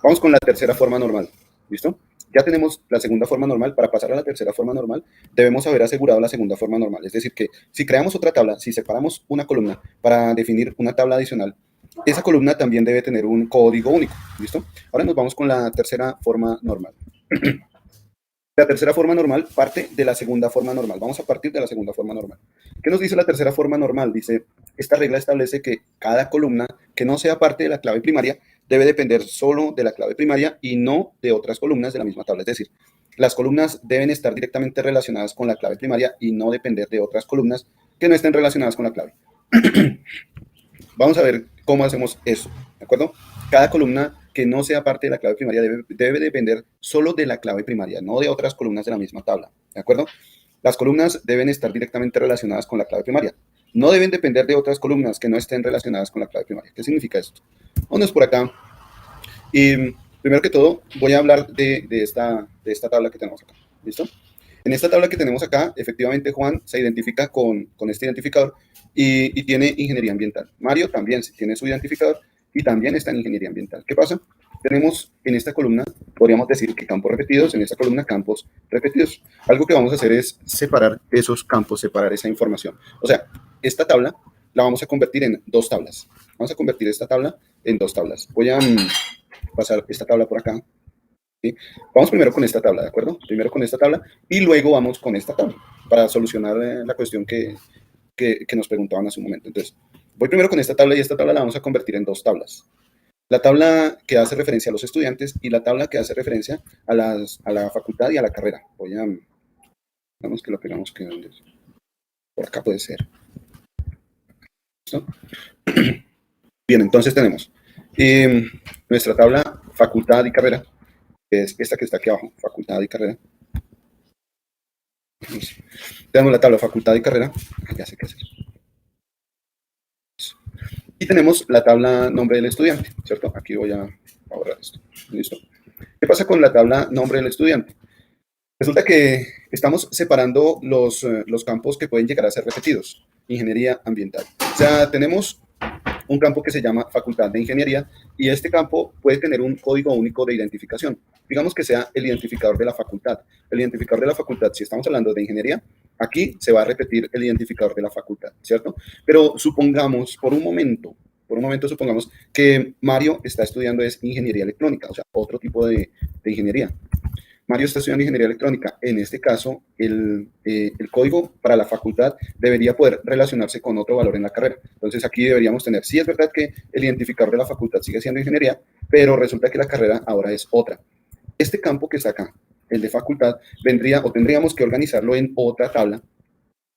Vamos con la tercera forma normal. ¿Listo? Ya tenemos la segunda forma normal. Para pasar a la tercera forma normal, debemos haber asegurado la segunda forma normal. Es decir, que si creamos otra tabla, si separamos una columna para definir una tabla adicional, esa columna también debe tener un código único. ¿Listo? Ahora nos vamos con la tercera forma normal. La tercera forma normal parte de la segunda forma normal. Vamos a partir de la segunda forma normal. ¿Qué nos dice la tercera forma normal? Dice, esta regla establece que cada columna que no sea parte de la clave primaria debe depender solo de la clave primaria y no de otras columnas de la misma tabla. Es decir, las columnas deben estar directamente relacionadas con la clave primaria y no depender de otras columnas que no estén relacionadas con la clave. Vamos a ver cómo hacemos eso, ¿de acuerdo? Cada columna que no sea parte de la clave primaria debe depender solo de la clave primaria, no de otras columnas de la misma tabla, ¿de acuerdo? Las columnas deben estar directamente relacionadas con la clave primaria. No deben depender de otras columnas que no estén relacionadas con la clave primaria. ¿Qué significa esto? Vámonos por acá. Y primero que todo, voy a hablar de esta tabla que tenemos acá. ¿Listo? En esta tabla que tenemos acá, efectivamente, Juan se identifica con este identificador y tiene ingeniería ambiental. Mario también tiene su identificador y también está en ingeniería ambiental. ¿Qué pasa? Tenemos en esta columna, podríamos decir que campos repetidos, en esta columna campos repetidos. Algo que vamos a hacer es separar esos campos, separar esa información. O sea, esta tabla la vamos a convertir en dos tablas. Vamos a convertir esta tabla en dos tablas. Voy a pasar esta tabla por acá. ¿Sí? Vamos primero con esta tabla, ¿de acuerdo? Primero con esta tabla y luego vamos con esta tabla para solucionar la cuestión que nos preguntaban hace un momento. Entonces, voy primero con esta tabla y esta tabla la vamos a convertir en dos tablas. La tabla que hace referencia a los estudiantes y la tabla que hace referencia a la facultad y a la carrera. Vamos que lo pegamos que por acá puede ser. ¿Listo? Bien, entonces tenemos nuestra tabla facultad y carrera, que es esta que está aquí abajo, facultad y carrera. Tenemos la tabla facultad y carrera, ya sé qué hacer. Y tenemos la tabla nombre del estudiante, ¿cierto? Aquí voy a borrar esto. ¿Listo? ¿Qué pasa con la tabla nombre del estudiante? Resulta que estamos separando los campos que pueden llegar a ser repetidos. Ingeniería ambiental. O sea, tenemos un campo que se llama Facultad de Ingeniería y este campo puede tener un código único de identificación. Digamos que sea el identificador de la facultad. El identificador de la facultad, si estamos hablando de ingeniería, aquí se va a repetir el identificador de la facultad, ¿cierto? Pero supongamos, por un momento supongamos que Mario está estudiando es ingeniería electrónica, o sea, otro tipo de ingeniería. Mario está estudiando ingeniería electrónica. En este caso, el código para la facultad debería poder relacionarse con otro valor en la carrera. Entonces, aquí deberíamos tener, sí es verdad que el identificador de la facultad sigue siendo ingeniería, pero resulta que la carrera ahora es otra. Este campo que está acá, el de facultad, vendría o tendríamos que organizarlo en otra tabla,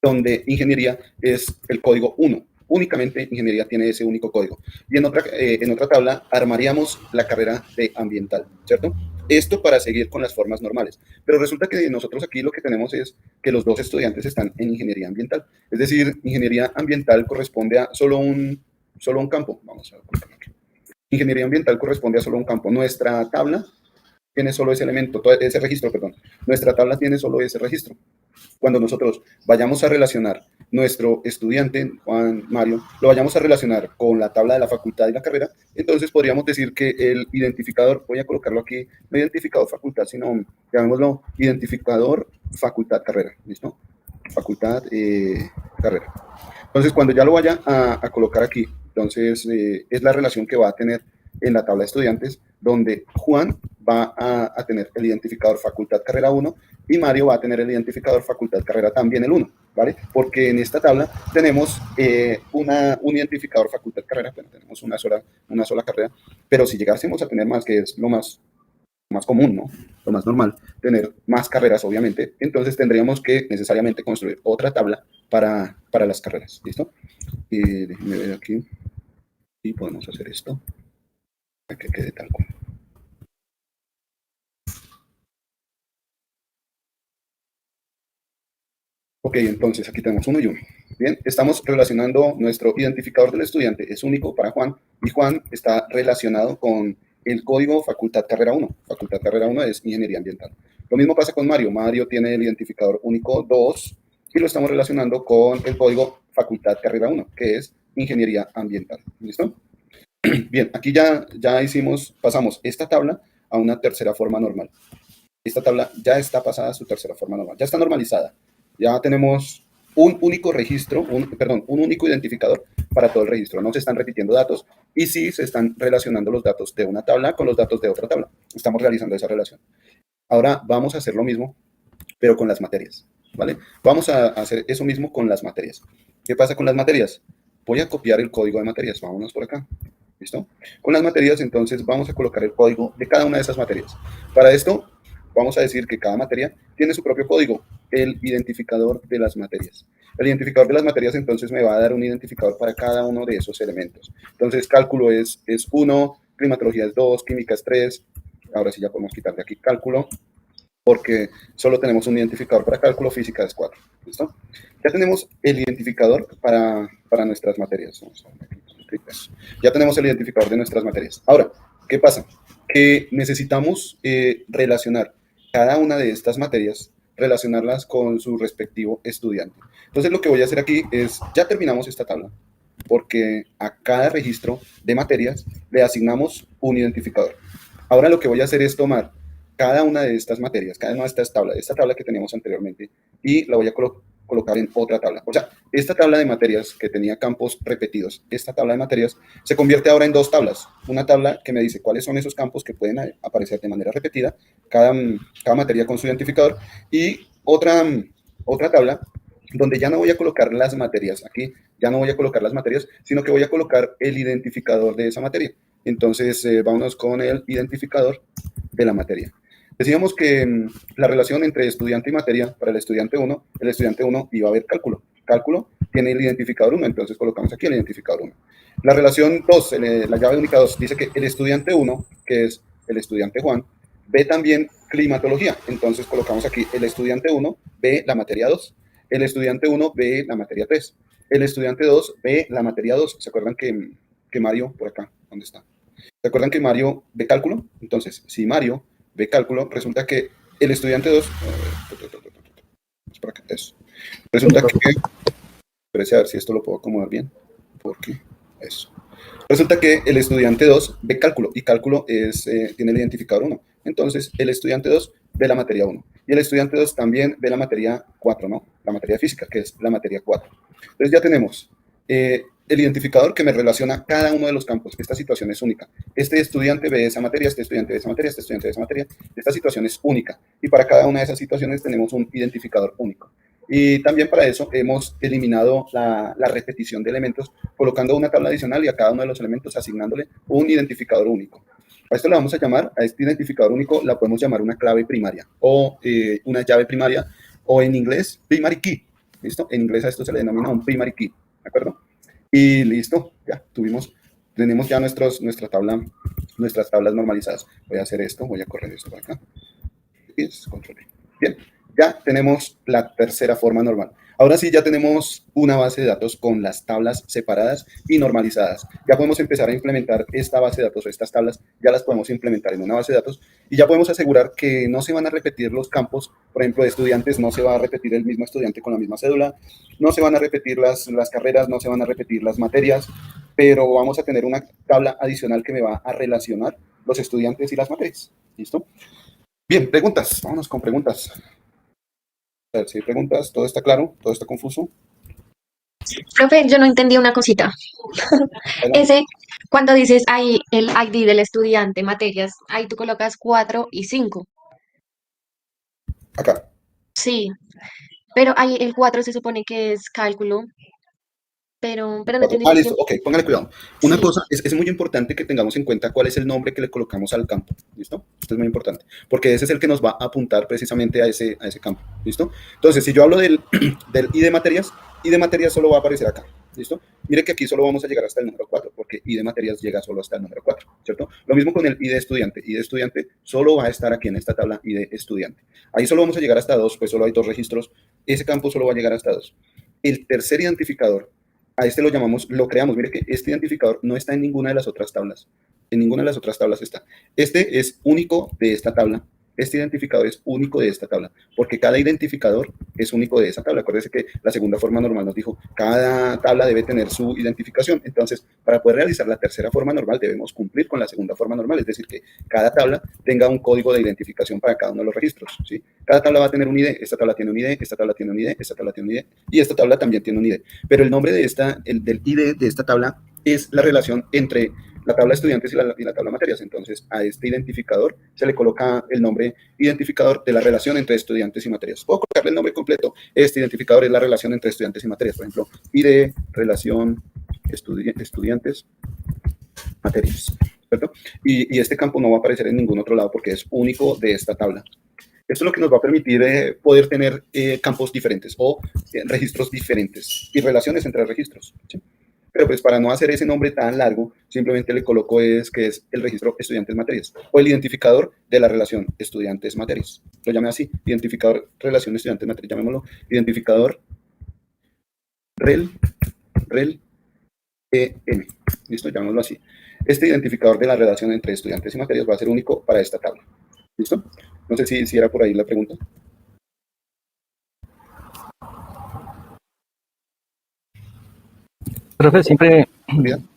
donde ingeniería es el código 1. Únicamente ingeniería tiene ese único código. Y en otra tabla armaríamos la carrera de ambiental, ¿cierto? Esto para seguir con las formas normales. Pero resulta que nosotros aquí lo que tenemos es que los dos estudiantes están en ingeniería ambiental. Es decir, ingeniería ambiental corresponde a solo un campo. Vamos a colocarlo aquí. Ingeniería ambiental corresponde a solo un campo. Nuestra tabla tiene solo ese elemento, ese registro, perdón. Nuestra tabla tiene solo ese registro. Cuando nosotros vayamos a relacionar nuestro estudiante, Juan Mario, lo vayamos a relacionar con la tabla de la facultad y la carrera, entonces podríamos decir que el identificador, voy a colocarlo aquí, no identificador facultad, sino llamémoslo identificador facultad carrera, ¿listo? Facultad carrera. Entonces, cuando ya lo vaya a colocar aquí, entonces es la relación que va a tener en la tabla de estudiantes, donde Juan va a tener el identificador facultad carrera 1 y Mario va a tener el identificador facultad carrera también el 1, ¿vale? Porque en esta tabla tenemos un identificador facultad carrera, bueno, tenemos una sola carrera, pero si llegásemos a tener más, que es lo más común, ¿no? Lo más normal, tener más carreras, obviamente, entonces tendríamos que necesariamente construir otra tabla para las carreras, ¿listo? Déjenme ver aquí y podemos hacer esto para que quede tal cual. Ok, entonces aquí tenemos 1 y 1. Bien, estamos relacionando nuestro identificador del estudiante, es único para Juan, y Juan está relacionado con el código Facultad Carrera 1. Facultad Carrera 1 es Ingeniería Ambiental. Lo mismo pasa con Mario. Mario tiene el identificador único 2 y lo estamos relacionando con el código Facultad Carrera 1, que es Ingeniería Ambiental. ¿Listo? Bien, aquí ya pasamos esta tabla a una tercera forma normal. Esta tabla ya está pasada a su tercera forma normal, ya está normalizada. Ya tenemos un único registro, un único identificador para todo el registro. No se están repitiendo datos y sí se están relacionando los datos de una tabla con los datos de otra tabla. Estamos realizando esa relación. Ahora vamos a hacer lo mismo, pero con las materias, ¿vale? Vamos a hacer eso mismo con las materias. ¿Qué pasa con las materias? Voy a copiar el código de materias. Vámonos por acá. ¿Listo? Con las materias, entonces, vamos a colocar el código de cada una de esas materias. Para esto, vamos a decir que cada materia tiene su propio código, el identificador de las materias. El identificador de las materias, entonces, me va a dar un identificador para cada uno de esos elementos. Entonces, cálculo es 1, climatología es 2, química es 3. Ahora sí ya podemos quitar de aquí cálculo, porque solo tenemos un identificador para cálculo, física es 4. ¿Listo? Ya tenemos el identificador para nuestras materias. Vamos a ver aquí, ya tenemos el identificador de nuestras materias. Ahora, ¿qué pasa? Que necesitamos relacionar cada una de estas materias, relacionarlas con su respectivo estudiante. Entonces, lo que voy a hacer aquí es, ya terminamos esta tabla, porque a cada registro de materias le asignamos un identificador. Ahora lo que voy a hacer es tomar cada una de estas materias, cada una de estas tablas, esta tabla que teníamos anteriormente, y la voy a colocar en otra tabla. O sea, esta tabla de materias que tenía campos repetidos, esta tabla de materias se convierte ahora en dos tablas. Una tabla que me dice cuáles son esos campos que pueden aparecer de manera repetida, cada materia con su identificador, y otra tabla donde ya no voy a colocar las materias. Aquí ya no voy a colocar las materias, sino que voy a colocar el identificador de esa materia. Entonces, vámonos con el identificador de la materia. Decíamos que la relación entre estudiante y materia, para el estudiante 1 iba a haber cálculo. Cálculo tiene el identificador 1, entonces colocamos aquí el identificador 1. La relación 2, la llave única 2, dice que el estudiante 1, que es el estudiante Juan, ve también climatología. Entonces colocamos aquí el estudiante 1 ve la materia 2. El estudiante 1 ve la materia 3. El estudiante 2 ve la materia 2. ¿Se acuerdan que Mario, por acá, ¿dónde está? ¿Se acuerdan que Mario ve cálculo? Entonces, si Mario ve cálculo, resulta que el estudiante 2... resulta que... Espérese a ver si esto lo puedo acomodar bien. Porque eso. Resulta que el estudiante 2 ve cálculo, y cálculo tiene el identificador 1. Entonces, el estudiante 2 ve la materia 1. Y el estudiante 2 también ve la materia 4, ¿no? La materia física, que es la materia 4. Entonces ya tenemos el identificador que me relaciona cada uno de los campos. Esta situación es única. Este estudiante ve esa materia, este estudiante ve esa materia, este estudiante ve esa materia. Esta situación es única. Y para cada una de esas situaciones tenemos un identificador único. Y también para eso hemos eliminado la repetición de elementos, colocando una tabla adicional y a cada uno de los elementos asignándole un identificador único. A esto le vamos a llamar, a este identificador único, la podemos llamar una clave primaria o una llave primaria, o en inglés, primary key. ¿Listo? En inglés a esto se le denomina un primary key. ¿De acuerdo? Y listo, ya tenemos ya nuestras tablas normalizadas. Voy a hacer esto, voy a correr esto por acá. Bien, ya tenemos la tercera forma normal. Ahora sí, ya tenemos una base de datos con las tablas separadas y normalizadas. Ya podemos empezar a implementar esta base de datos o estas tablas, ya las podemos implementar en una base de datos y ya podemos asegurar que no se van a repetir los campos, por ejemplo, de estudiantes, no se va a repetir el mismo estudiante con la misma cédula, no se van a repetir las carreras, no se van a repetir las materias, pero vamos a tener una tabla adicional que me va a relacionar los estudiantes y las materias. ¿Listo? Bien, preguntas. Vámonos con preguntas. A ver si hay preguntas. ¿Todo está claro? ¿Todo está confuso? Profe, yo no entendí una cosita. Cuando dices ahí el ID del estudiante, materias, ahí tú colocas 4 y 5. Acá. Sí, pero ahí el 4 se supone que es cálculo, pero no entendí por qué. Listo. Ok, póngale cuidado. Una Sí. cosa, es muy importante que tengamos en cuenta cuál es el nombre que le colocamos al campo. ¿Listo? Esto es muy importante, porque ese es el que nos va a apuntar precisamente a ese campo. ¿Listo? Entonces, si yo hablo del ID de materias solo va a aparecer acá. ¿Listo? Mire que aquí solo vamos a llegar hasta el número 4, porque ID de materias llega solo hasta el número 4, ¿cierto? Lo mismo con el ID de estudiante. ID de estudiante solo va a estar aquí en esta tabla ID de estudiante. Ahí solo vamos a llegar hasta 2, pues solo hay 2 registros. Ese campo solo va a llegar hasta 2. El tercer identificador, a este lo creamos. Mire que este identificador no está en ninguna de las otras tablas. En ninguna de las otras tablas está. Este es único de esta tabla. Este identificador es único de esta tabla, porque cada identificador es único de esa tabla. Acuérdense que la segunda forma normal nos dijo, cada tabla debe tener su identificación. Entonces, para poder realizar la tercera forma normal, debemos cumplir con la segunda forma normal, es decir, que cada tabla tenga un código de identificación para cada uno de los registros, ¿sí? Cada tabla va a tener un ID, esta tabla tiene un ID, esta tabla tiene un ID, esta tabla tiene un ID, y esta tabla también tiene un ID. Pero el nombre del ID de esta tabla es la relación entre la tabla de estudiantes y la tabla de materias. Entonces, a este identificador se le coloca el nombre identificador de la relación entre estudiantes y materias. Puedo colocarle el nombre completo. Este identificador es la relación entre estudiantes y materias. Por ejemplo, ID, relación, estudiantes, materias. ¿Cierto? Y este campo no va a aparecer en ningún otro lado porque es único de esta tabla. Esto es lo que nos va a permitir poder tener campos diferentes o registros diferentes y relaciones entre registros, ¿sí? pero pues para no hacer ese nombre tan largo, simplemente le coloco que es el registro estudiantes materias o el identificador de la relación estudiantes materias. Lo llamé así, identificador relación estudiantes materias, llamémoslo identificador rel EM. Listo, llamémoslo así. Este identificador de la relación entre estudiantes y materias va a ser único para esta tabla. ¿Listo? No sé si era por ahí la pregunta. Profe, siempre, Bien.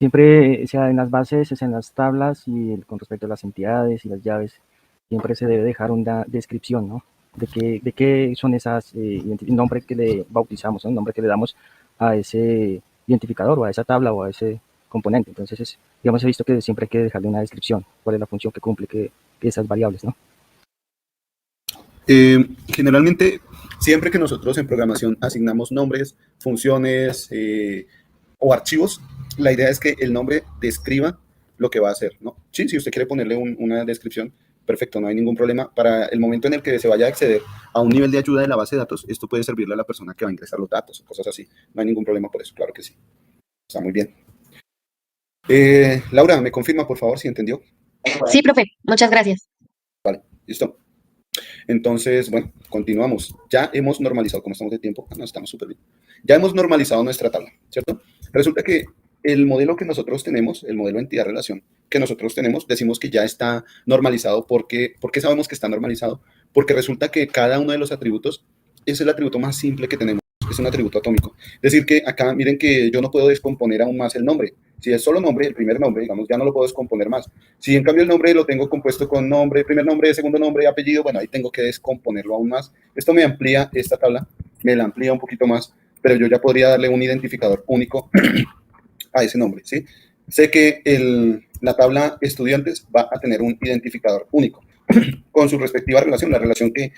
siempre, sea en las bases, es en las tablas y con respecto a las entidades y las llaves, siempre se debe dejar una descripción, ¿no? De qué son esas, nombre que le bautizamos, ¿no? El nombre que le damos a ese identificador o a esa tabla o a ese componente. Entonces, digamos, he visto que siempre hay que dejarle una descripción, cuál es la función que cumple que esas variables, ¿no? Generalmente, siempre que nosotros en programación asignamos nombres, funciones o archivos, la idea es que el nombre describa lo que va a hacer, ¿no? Sí, si usted quiere ponerle una descripción, perfecto, no hay ningún problema. Para el momento en el que se vaya a acceder a un nivel de ayuda de la base de datos, esto puede servirle a la persona que va a ingresar los datos o cosas así. No hay ningún problema por eso, claro que sí. Está muy bien. Laura, ¿me confirma, por favor, si entendió? Sí, profe, muchas gracias. Vale, listo. Entonces, bueno, continuamos. Ya hemos normalizado, como estamos de tiempo, no, estamos súper bien. Ya hemos normalizado nuestra tabla, ¿cierto? Resulta que el modelo que nosotros tenemos, el modelo entidad-relación que nosotros tenemos, decimos que ya está normalizado. ¿Por qué sabemos que está normalizado? Porque resulta que cada uno de los atributos es el atributo más simple que tenemos. Es un atributo atómico. Es decir, que acá miren que yo no puedo descomponer aún más el nombre. Si es solo nombre, el primer nombre, digamos, ya no lo puedo descomponer más. Si en cambio el nombre lo tengo compuesto con nombre, primer nombre, segundo nombre, apellido, bueno, ahí tengo que descomponerlo aún más. Esto me amplía esta tabla, me la amplía un poquito más, pero yo ya podría darle un identificador único a ese nombre, ¿sí? Sé que la tabla estudiantes va a tener un identificador único con su respectiva relación, la relación que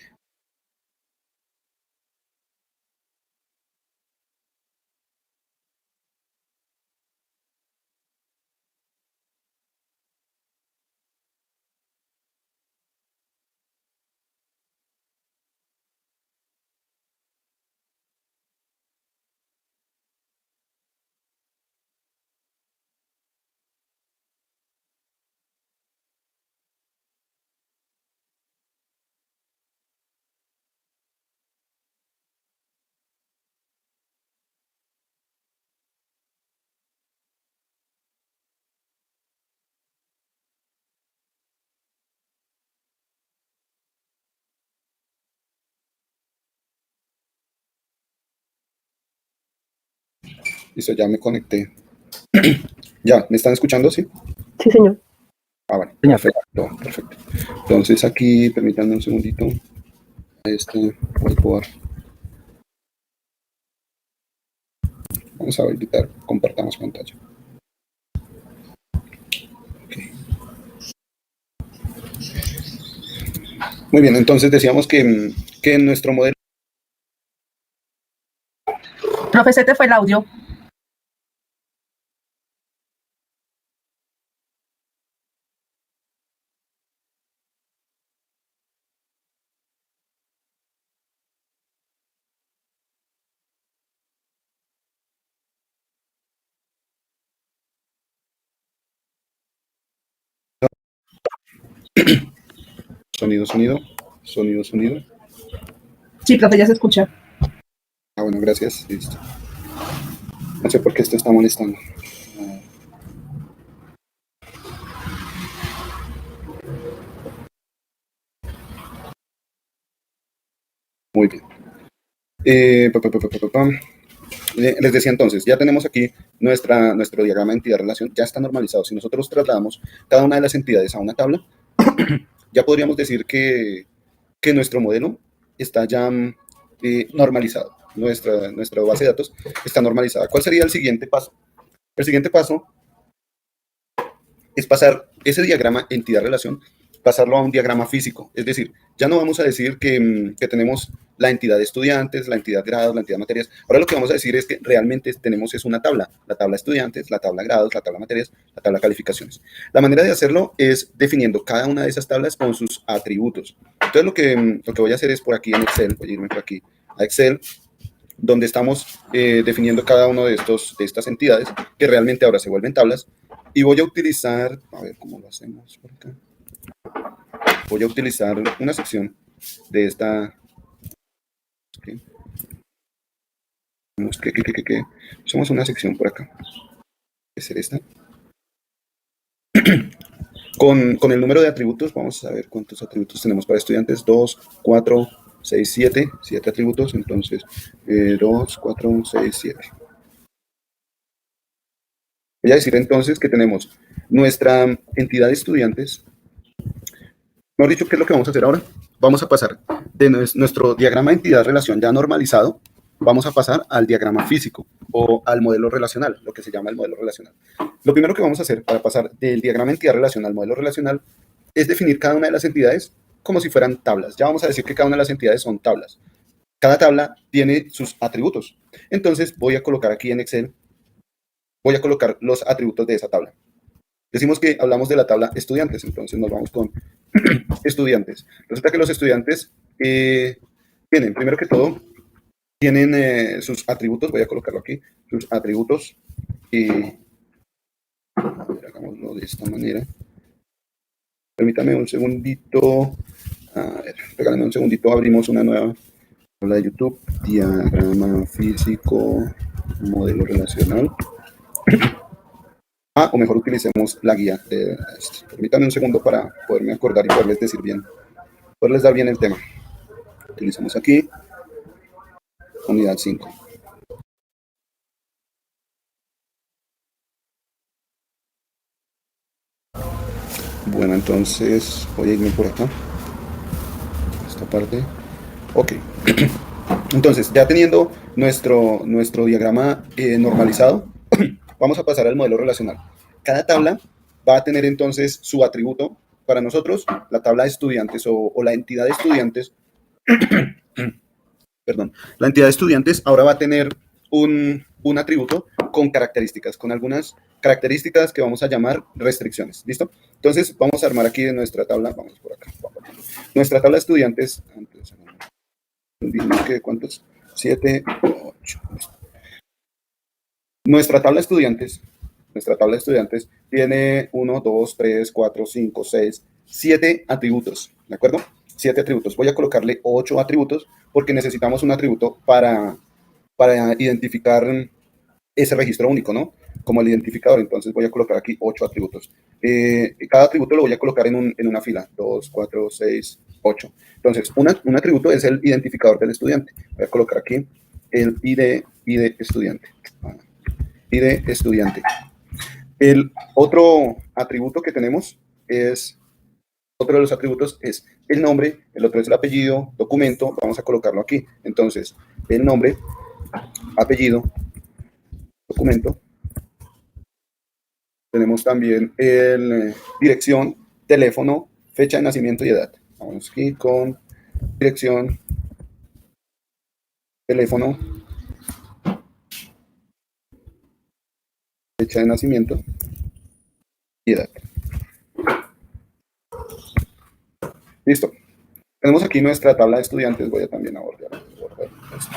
listo, ya me conecté. Ya, ¿me están escuchando? Sí. Sí, señor. Ah, vale, Señor. perfecto, perfecto. Entonces aquí, permítanme un segundito. Whiteboard. Vamos a habilitar, compartamos pantalla. Okay. Muy bien, entonces decíamos que en nuestro modelo... Profe, se te fue el audio. Sonido. Sí, profe, ya se escucha. Ah, bueno, gracias. Listo. No sé por qué esto está molestando. Muy bien. Les decía entonces, ya tenemos aquí nuestro diagrama de entidad-relación, ya está normalizado. Si nosotros trasladamos cada una de las entidades a una tabla, ya podríamos decir que nuestro modelo está ya normalizado. Nuestra base de datos está normalizada. ¿Cuál sería el siguiente paso? El siguiente paso es pasar ese diagrama entidad-relación, pasarlo a un diagrama físico. Es decir, ya no vamos a decir que tenemos la entidad de estudiantes, la entidad grados, la entidad materias. Ahora lo que vamos a decir es que realmente tenemos es una tabla. La tabla estudiantes, la tabla grados, la tabla materias, la tabla calificaciones. La manera de hacerlo es definiendo cada una de esas tablas con sus atributos. Entonces lo que voy a hacer es por aquí en Excel, voy a irme por aquí a Excel, donde estamos definiendo cada uno de estas entidades, que realmente ahora se vuelven tablas, y voy a utilizar, a ver cómo lo hacemos por acá. Voy a utilizar una sección de esta. Okay. Somos una sección por acá. ¿Qué será esta? Con el número de atributos, vamos a ver cuántos atributos tenemos para estudiantes. 2, 4, 6, 7. 7 atributos, entonces 2, 4, 6, 7. Voy a decir entonces que tenemos nuestra entidad de estudiantes. Mejor dicho, ¿qué es lo que vamos a hacer ahora? Vamos a pasar de nuestro diagrama de entidad-relación ya normalizado, vamos a pasar al diagrama físico o al modelo relacional, lo que se llama el modelo relacional. Lo primero que vamos a hacer para pasar del diagrama entidad-relación al modelo relacional es definir cada una de las entidades como si fueran tablas. Ya vamos a decir que cada una de las entidades son tablas. Cada tabla tiene sus atributos. Entonces voy a colocar aquí en Excel, voy a colocar los atributos de esa tabla. Decimos que hablamos de la tabla estudiantes, entonces nos vamos con estudiantes. Resulta que los estudiantes tienen, primero que todo, tienen sus atributos, voy a colocarlo aquí, sus atributos, hagámoslo de esta manera. Permítame un segundito, a ver, regálame un segundito, abrimos una nueva tabla de YouTube, diagrama físico, modelo relacional. O mejor utilicemos la guía de esto. Permítanme un segundo para poderme acordar y poderles decir bien, poderles dar bien el tema. Utilizamos aquí, unidad 5. Bueno, entonces voy a irme por acá, esta parte. Ok. Entonces, ya teniendo nuestro diagrama normalizado, vamos a pasar al modelo relacional. Cada tabla va a tener entonces su atributo. Para nosotros, la tabla de estudiantes o la entidad de estudiantes, perdón, la entidad de estudiantes ahora va a tener un atributo con características, con algunas características que vamos a llamar restricciones. ¿Listo? Entonces, vamos a armar aquí en nuestra tabla, vamos por acá. Nuestra tabla de estudiantes, ¿cuántos? 7, 8. Nuestra tabla de estudiantes tiene 1, 2, 3, 4, 5, 6, 7 atributos, ¿de acuerdo? 7 atributos. Voy a colocarle 8 atributos porque necesitamos un atributo para identificar ese registro único, ¿no? Como el identificador. Entonces voy a colocar aquí 8 atributos. Cada atributo lo voy a colocar en una fila. 2, 4, 6, 8. Entonces, un atributo es el identificador del estudiante. Voy a colocar aquí el ID estudiante. ID estudiante. El otro atributo que tenemos otro de los atributos es el nombre, el otro es el apellido, documento, vamos a colocarlo aquí. Entonces, el nombre, apellido, documento. Tenemos también el dirección, teléfono, fecha de nacimiento y edad. Vamos aquí con dirección, teléfono, fecha de nacimiento y edad. Listo. Tenemos aquí nuestra tabla de estudiantes. Voy a también abordar esto.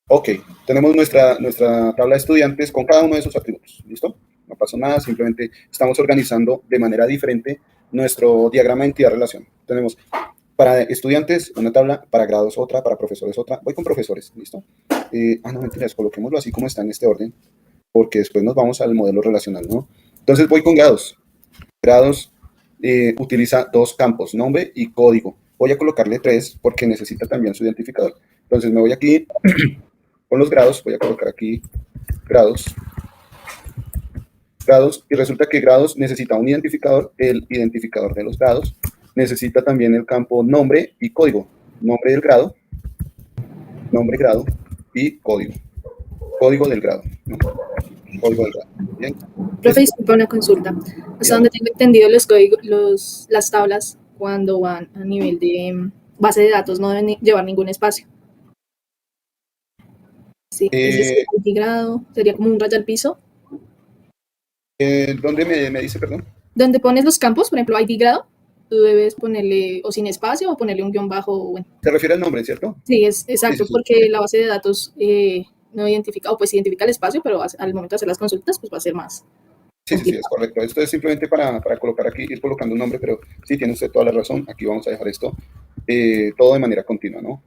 Ok, tenemos nuestra tabla de estudiantes con cada uno de sus atributos. ¿Listo? No pasó nada, simplemente estamos organizando de manera diferente nuestro diagrama de entidad-relación. Tenemos para estudiantes una tabla, para grados otra, para profesores otra. Voy con profesores, ¿listo? No, mentiras, coloquémoslo así como está en este orden, porque después nos vamos al modelo relacional, ¿no? Entonces voy con grados. Grados utiliza 2 campos, nombre y código. Voy a colocarle 3 porque necesita también su identificador. Entonces me voy aquí con los grados, voy a colocar aquí grados, y resulta que grados necesita un identificador, el identificador de los grados, necesita también el campo nombre y código, nombre del grado, nombre, grado y código, código del grado, ¿no? Código del grado. Bien. Profe, disculpa una consulta. Hasta donde tengo entendido, las tablas, cuando van a nivel de base de datos, no deben llevar ningún espacio. Sí, es decir, grado, sería como un raya al piso. ¿Dónde me dice, perdón? Donde pones los campos, por ejemplo, ID grado, tú debes ponerle o sin espacio o ponerle un guión bajo. Bueno, Se refiere al nombre, ¿cierto? sí, es exacto, Sí, sí. porque la base de datos no identifica, o pues identifica el espacio, pero al momento de hacer las consultas, pues va a ser más Sí, es complicado. correcto. Esto es simplemente para colocar aquí, ir colocando un nombre, pero sí, tiene usted toda la razón. Aquí vamos a dejar esto todo de manera continua, ¿no?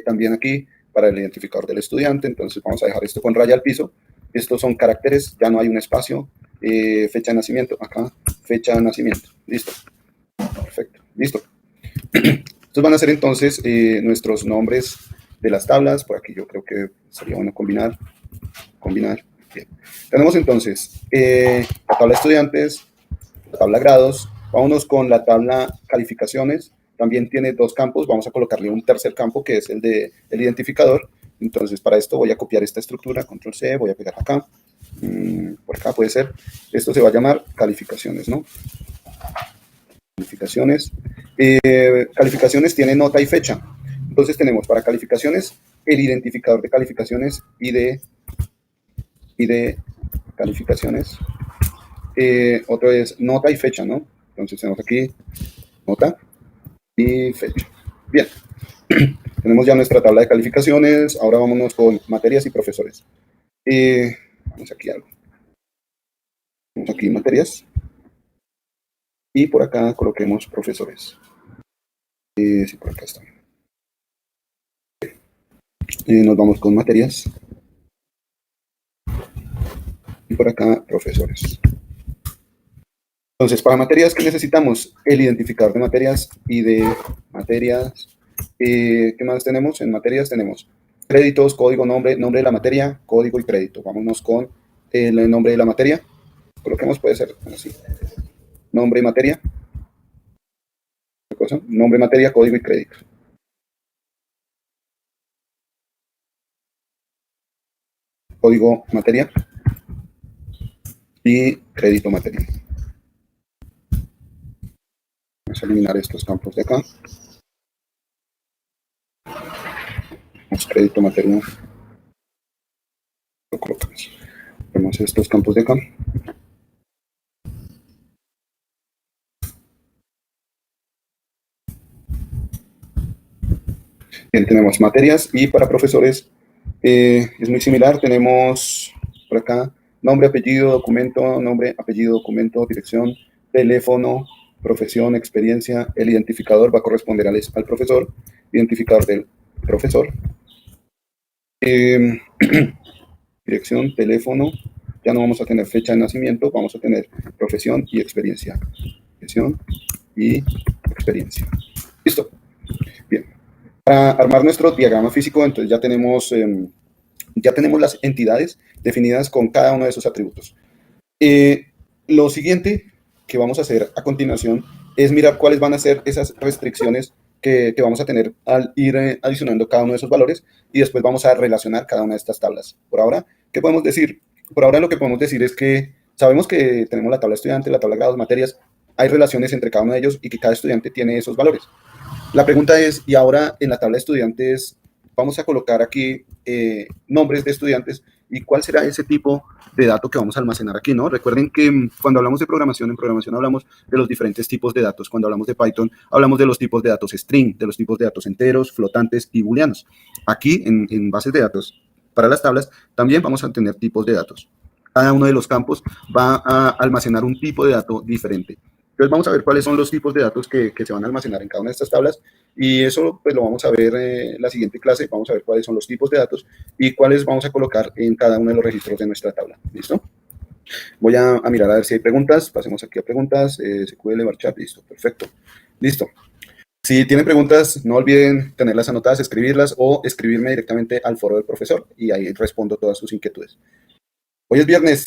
También aquí para el identificador del estudiante, entonces vamos a dejar esto con raya al piso. Estos son caracteres, ya no hay un espacio. Fecha de nacimiento, acá, fecha de nacimiento. Listo. Perfecto. Listo. Estos van a ser entonces nuestros nombres de las tablas. Por aquí yo creo que sería bueno combinar. Bien. Tenemos entonces la tabla estudiantes, la tabla grados. Vámonos con la tabla calificaciones. También tiene dos campos. Vamos a colocarle un tercer campo que es el del identificador. Entonces, para esto voy a copiar esta estructura, control C, voy a pegar acá. Por acá puede ser. Esto se va a llamar calificaciones, ¿no? Calificaciones. Calificaciones tiene nota y fecha. Entonces tenemos para calificaciones el identificador de calificaciones y de calificaciones. Otro es nota y fecha, ¿no? Entonces tenemos aquí nota y fecha. Bien. Tenemos ya nuestra tabla de calificaciones. Ahora vámonos con materias y profesores. Vamos aquí algo. Vamos aquí materias. Y por acá coloquemos profesores. Sí, por acá está. Nos vamos con materias. Y por acá profesores. Entonces, para materias, ¿qué necesitamos? El identificador de materias y de materias. ¿Qué más tenemos? En materias tenemos créditos, código, nombre de la materia, código y crédito. Vámonos con el nombre de la materia. Coloquemos, puede ser así. Nombre y materia. ¿Qué cosa? Nombre, materia, código y crédito. Código, materia y crédito, materia. Vamos a eliminar estos campos de acá. Crédito, materia. Lo colocamos. Vemos estos campos de acá. Bien, tenemos materias y para profesores es muy similar. Tenemos por acá nombre, apellido, documento, nombre, apellido, documento, dirección, teléfono, profesión, experiencia. El identificador va a corresponder al profesor, identificador del profesor. Dirección, teléfono. Ya no vamos a tener fecha de nacimiento, vamos a tener profesión y experiencia. Profesión y experiencia. Listo. Bien. Para armar nuestro diagrama físico, entonces ya tenemos las entidades definidas con cada uno de esos atributos. Lo siguiente que vamos a hacer a continuación es mirar cuáles van a ser esas restricciones que vamos a tener al ir adicionando cada uno de esos valores y después vamos a relacionar cada una de estas tablas. Por ahora, ¿qué podemos decir? Por ahora lo que podemos decir es que sabemos que tenemos la tabla estudiante, la tabla grados, materias, hay relaciones entre cada uno de ellos y que cada estudiante tiene esos valores. La pregunta es, y ahora en la tabla de estudiantes vamos a colocar aquí nombres de estudiantes y cuál será ese tipo de dato que vamos a almacenar aquí, ¿no? Recuerden que cuando hablamos de programación, en programación hablamos de los diferentes tipos de datos. Cuando hablamos de Python, hablamos de los tipos de datos string, de los tipos de datos enteros, flotantes y booleanos. Aquí, en bases de datos, para las tablas, también vamos a tener tipos de datos. Cada uno de los campos va a almacenar un tipo de dato diferente. Entonces vamos a ver cuáles son los tipos de datos que se van a almacenar en cada una de estas tablas y eso pues lo vamos a ver en la siguiente clase. Vamos a ver cuáles son los tipos de datos y cuáles vamos a colocar en cada uno de los registros de nuestra tabla. ¿Listo? Voy a mirar a ver si hay preguntas. Pasemos aquí a preguntas. SQL, Varchat, listo, perfecto. Listo. Si tienen preguntas, no olviden tenerlas anotadas, escribirlas o escribirme directamente al foro del profesor y ahí respondo todas sus inquietudes. Hoy es viernes.